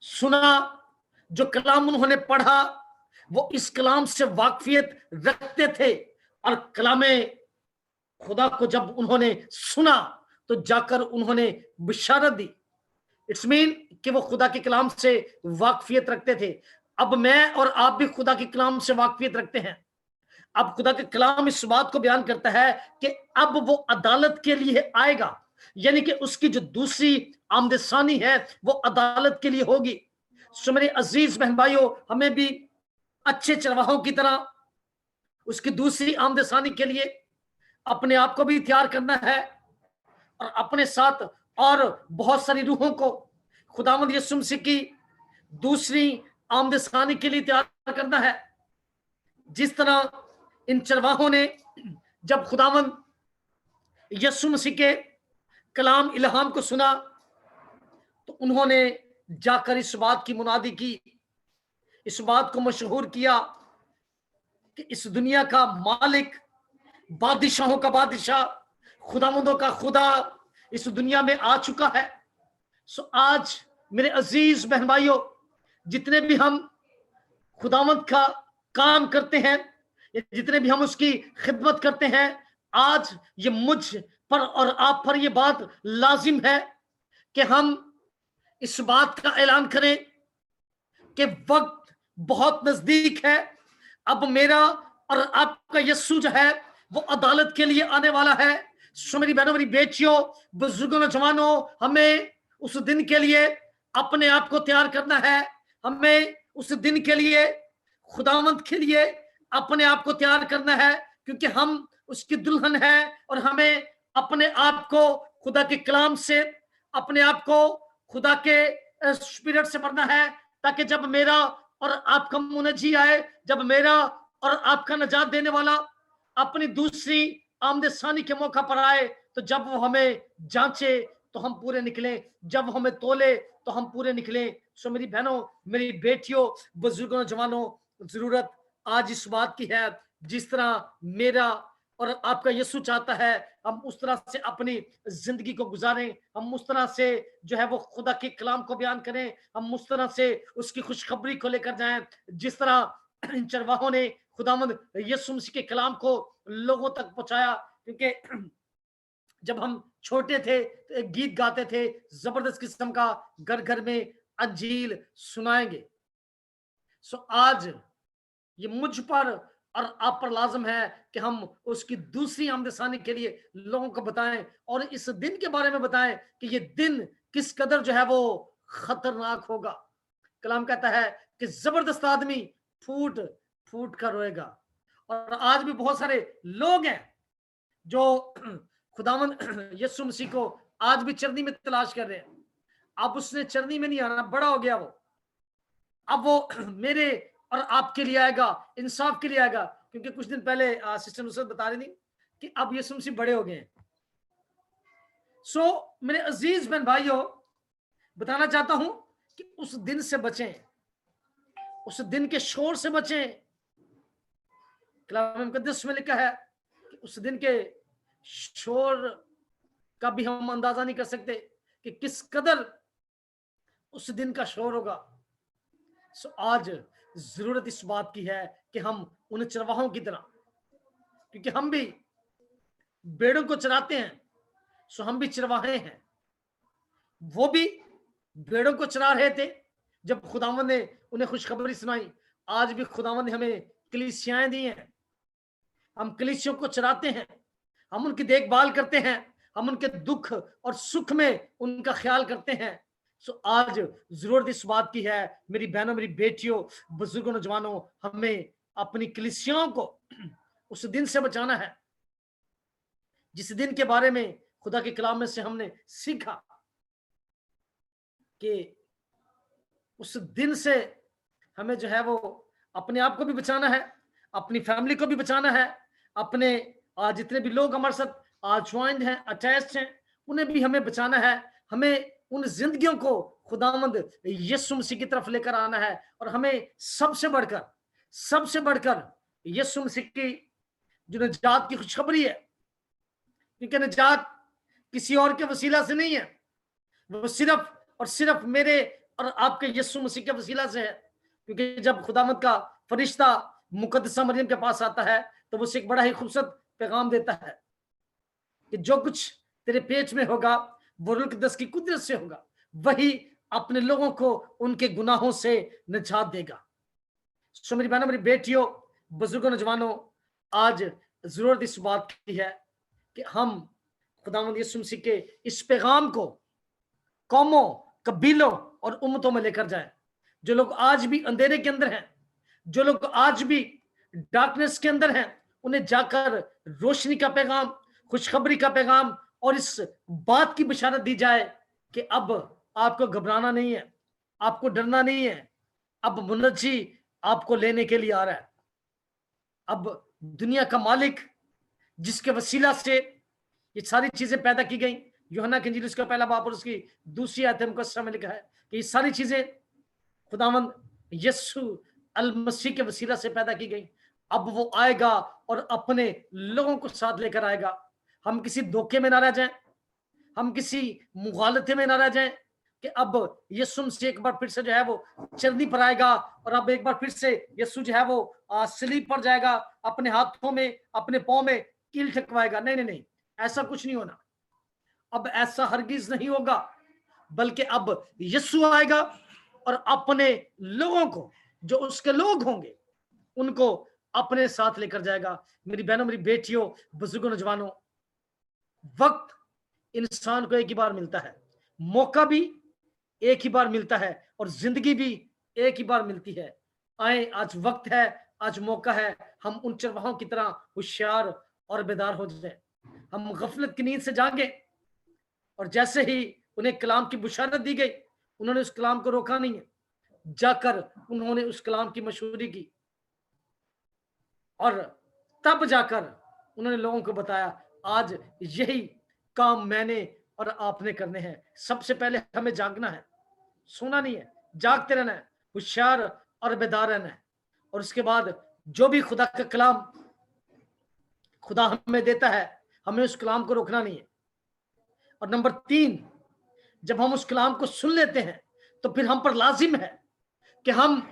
D: सुना, जो कलाम उन्होंने पढ़ा, वो इस कलाम से वाकफियत रखते थे। और कलामे खुदा को जब उन्होंने सुना तो जाकर उन्होंने बिशारत दी। इट्स मीन कि वो खुदा के कलाम से वाकफियत रखते थे। अब मैं और आप भी खुदा के कलाम से वाकफियत रखते हैं। अब खुदा के कलाम इस बात को बयान करता है कि अब वो अदालत के लिए आएगा, यानी कि उसकी जो दूसरी आमदसानी है वो अदालत के लिए होगी। सो मेरे अजीज बहन भाइयों, हमें भी अच्छे चरवाहों की तरह उसकी दूसरी आमदसानी के लिए अपने आप को भी तैयार करना है और अपने साथ और बहुत सारी रूहों को खुदावंद यीशु मसीह की दूसरी आमदसानी के लिए तैयार करना है। जिस तरह इन चरवाहों ने जब खुदावंद यीशु मसीह के कलाम इल्हाम को सुना तो उन्होंने जाकर इस बात की मुनादी की, इस बात को मशहूर किया कि इस दुनिया का मालिक, बादशाहों का बादशाह, खुदावंदों का खुदा इस दुनिया में आ चुका है। सो आज मेरे अजीज बहन भाइयों, जितने भी हम खुदावंद का काम करते हैं, जितने भी हम उसकी खिदमत करते हैं, आज ये मुझ पर और आप पर ये बात लाजिम है कि हम इस बात का ऐलान करें कि वक्त बहुत नजदीक है। अब मेरा और आपका यीशु जो है वो अदालत के लिए आने वाला है। सो मेरी बहनों, मेरी बेटियों, बुजुर्गों, नौजवानों, हमें उस दिन के लिए अपने आप को तैयार करना है। हमें उस दिन के लिए, खुदावंद के लिए अपने आप को तैयार करना है, क्योंकि हम उसकी दुल्हन है और हमें अपने आप को खुदा के कलाम से, अपने आप को खुदा के स्पिरिट से भरना है, ताकि जब मेरा और आपका मुनजी आए, जब मेरा और आपका नजात देने वाला अपनी दूसरी आमदसानी के मौका पर आए, तो जब वो हमें जांचे तो हम पूरे निकले, जब हमें तोले तो हम पूरे निकले। सो मेरी बहनों, मेरी बेटियों, बुजुर्गों, जवानों, जरूरत आज इस बात की है, जिस तरह मेरा और आपका यीशु चाहता है हम उस तरह से अपनी जिंदगी को गुजारें, हम उस तरह से जो है वो खुदा के कलाम को बयान करें, हम उस तरह से उसकी खुशखबरी को लेकर जाएं, जिस तरह इन चरवाहों ने खुदावंद यीशु मसीह के कलाम को लोगों तक पहुंचाया। क्योंकि जब हम छोटे थे तो एक गीत गाते थे जबरदस्त किस्म का, घर घर में अंजील सुनाएंगे। सो आज ये मुझ पर और आप पर लाजम है कि हम उसकी दूसरी आमदसानी के लिए लोगों को बताएं और इस दिन के बारे में बताएं कि ये दिन किस कदर जो है वो खतरनाक होगा। कलाम कहता है कि जबरदस्त आदमी फूट फूट कर रोएगा। और आज भी बहुत सारे लोग हैं जो खुदावंद यीशु मसीह को आज भी चरनी में तलाश कर रहे हैं। अब उसने चरनी में नहीं आना, बड़ा हो गया वो, अब वो मेरे और आपके लिए आएगा, इंसाफ के लिए आएगा। क्योंकि कुछ दिन पहले सिस्टर नुसरत बता रही थी कि अब यीशु मसीह बड़े हो गए हैं। सो मेरे अजीज बहन भाइयों, बताना चाहता हूं कि उस दिन से बचें, उस दिन के शोर से बचें। कलाम मुकद्दस में लिखा है कि उस दिन के शोर का भी हम अंदाजा नहीं कर सकते कि किस कदर उस दिन का शोर होगा। सो आज जरूरत इस बात की है कि हम उन चरवाहों की तरह, क्योंकि हम भी भेड़ों को चराते हैं, सो हम भी चरवाहे हैं। वो भी भेड़ों को चरा रहे थे जब खुदावंद ने उन्हें खुशखबरी सुनाई। आज भी खुदावंद ने हमें कलीसियाएं दी हैं, हम कलीसियों को चराते हैं, हम उनकी देखभाल करते हैं, हम उनके दुख और सुख में उनका ख्याल करते हैं। सो आज जरूरत इस बात की है मेरी बहनों, मेरी बेटियों, बुजुर्गों, नौजवानों, हमें अपनी कलीसियाओं को उस दिन से बचाना है जिस दिन के बारे में खुदा के कलाम में से हमने सीखा कि उस दिन से हमें जो है वो अपने आप को भी बचाना है, अपनी फैमिली को भी बचाना है, अपने जितने भी लोग हमारे साथ ज्वाइंट हैं, अटैच्ड हैं, उन्हें भी हमें बचाना है। हमें उन जिंदगियों को खुदावंद यीशु मसीह की तरफ लेकर आना है और हमें सबसे बढ़कर यीशु मसीह की जो निजात की खुशखबरी है, क्योंकि निजात किसी और के वसीला से नहीं है, वो सिर्फ और सिर्फ मेरे और आपके यीशु मसीह के वसीला से है। क्योंकि जब खुदावंद का फरिश्ता मुकद्दसा मरियम के पास आता है तो वो उसे एक बड़ा ही खूबसूरत पैगाम देता है कि जो कुछ तेरे पेट में होगा वो रूह कुद्दस की कुदरत से होगा, वही अपने लोगों को उनके गुनाहों से निजात देगा। सो मेरी बहनों, मेरी बेटियों, बुजुर्गों, नौजवानों, आज जरूरत इस बात की है कि हम खुदावंद यीशु मसीह के इस पैगाम को कौमों, कबीलों और उम्मतों में लेकर जाएं। जो लोग आज भी अंधेरे के अंदर हैं, जो लोग आज भी डार्कनेस के अंदर हैं, उन्हें जाकर रोशनी का पैगाम, खुशखबरी का पैगाम और इस बात की बशारत दी जाए कि अब आपको घबराना नहीं है, आपको डरना नहीं है, अब मुनज्जी आपको लेने के लिए आ रहा है। अब दुनिया का मालिक जिसके वसीला से ये सारी चीजें पैदा की गई, यूहन्ना की इंजील उसका पहला बाब और उसकी दूसरी आयत मुकद्दसा में लिखा है कि ये सारी चीजें खुदावंद यीशु अल मसीह के वसीला से पैदा की गई। अब वो आएगा और अपने लोगों को साथ लेकर आएगा। हम किसी धोखे में ना रह जाएं, हम किसी मुगालते में ना रह जाएं कि अब यीशु मसीह एक बार फिर से जो है वो चरनी पर आएगा और अब एक बार फिर से यीशु जो है वो सलीब पर जाएगा, अपने हाथों में, अपने पांव में कील ठकवाएगा। नहीं नहीं नहीं, ऐसा कुछ नहीं होना। अब ऐसा हरगिज नहीं होगा, बल्कि अब यीशु आएगा और अपने लोगों को, जो उसके लोग होंगे, उनको अपने साथ लेकर जाएगा। मेरी बहनों, मेरी बेटियों, बुजुर्गों, नौजवानों, वक्त इंसान को एक ही बार मिलता है, मौका भी एक ही बार मिलता है और जिंदगी भी एक ही बार मिलती है। आए, आज वक्त है, आज मौका है, हम उन चरवाहों की तरह होशियार और बेदार हो जाए। हम गफलत की नींद से जागे और जैसे ही उन्हें कलाम की बुशारत दी गई, उन्होंने उस कलाम को रोका नहीं है, जाकर उन्होंने उस कलाम की मशहूरी की और तब जाकर उन्होंने लोगों को बताया आज यही काम मैंने और आपने करने हैं। सबसे पहले हमें जागना है, सोना नहीं है, जागते रहना है, होशियार और बेदार रहना है। और उसके बाद जो भी खुदा का कलाम खुदा हमें देता है, हमें उस कलाम को रोकना नहीं है। और नंबर 3, जब हम उस कलाम को सुन लेते हैं तो फिर हम पर लाजिम है कि हम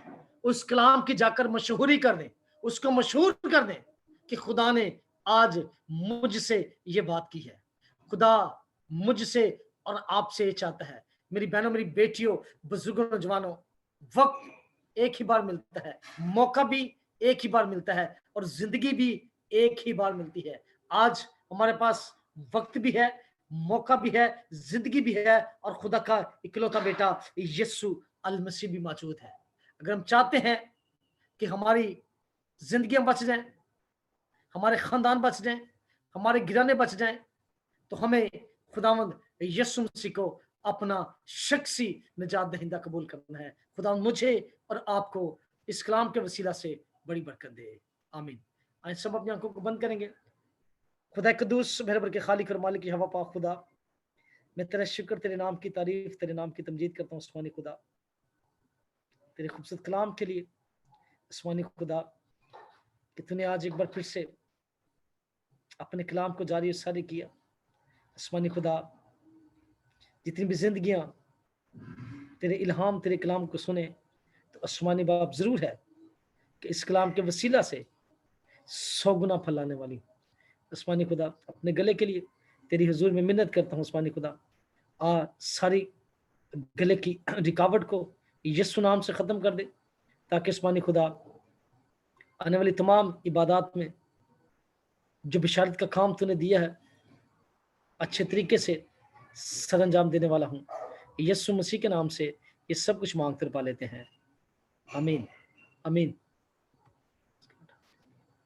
D: उस कलाम की जाकर मशहूरी कर दें, उसको मशहूर कर दें कि खुदा ने आज मुझसे ये बात की है, खुदा मुझसे और आपसे ये चाहता है। मेरी बहनों, मेरी बेटियों, बुजुर्गों, नौजवानों, वक्त एक ही बार मिलता है, मौका भी एक ही बार मिलता है और जिंदगी भी एक ही बार मिलती है। आज हमारे पास वक्त भी है, मौका भी है, जिंदगी भी है और खुदा का इकलौता बेटा यीशु अल मसीह भी मौजूद है। अगर हम चाहते हैं कि हमारी जिंदगियां बच जाएं, हमारे खानदान बच जाएं, हमारे घराने बच जाएं, तो हमें खुदावंद यीशु मसीह को अपना शख्सी निजात दहिंदा कबूल करना है। खुदा मुझे और आपको इस कलाम के वसीला से बड़ी बरकत दे। आमीन। आज सब अपनी आंखों को बंद करेंगे। खुदा कदूस, मेरे बर के खालिक और मालिक हवा पाक खुदा, मैं तेरा शुक्र, तेरे नाम की तारीफ, तेरे नाम की तमजीद करता हूँ आसमानी खुदा, तेरे खूबसूरत कलाम के लिए आसमानी खुदा, कि तूने आज एक बार फिर से अपने कलाम को जारी और सारी किया। आसमानी खुदा, जितनी भी जिंदगियां तेरे इल्हाम, तेरे कलाम को सुने, तो आसमानी बाप जरूर है कि इस कलाम के वसीला से 100 गुना फैलाने वाली। आसमानी खुदा, अपने गले के लिए तेरी हुजूर में मिन्नत करता हूँ आसमानी खुदा, सारी गले की रुकावट को यीशु नाम से ख़त्म कर दे, ताकि आसमानी खुदा आने वाली तमाम इबादत में जो बिशारत का काम तूने दिया है, अच्छे तरीके से सरअंजाम देने वाला हूँ। यीशु मसीह के नाम से ये सब कुछ मांगते पा लेते हैं। आमीन, आमीन।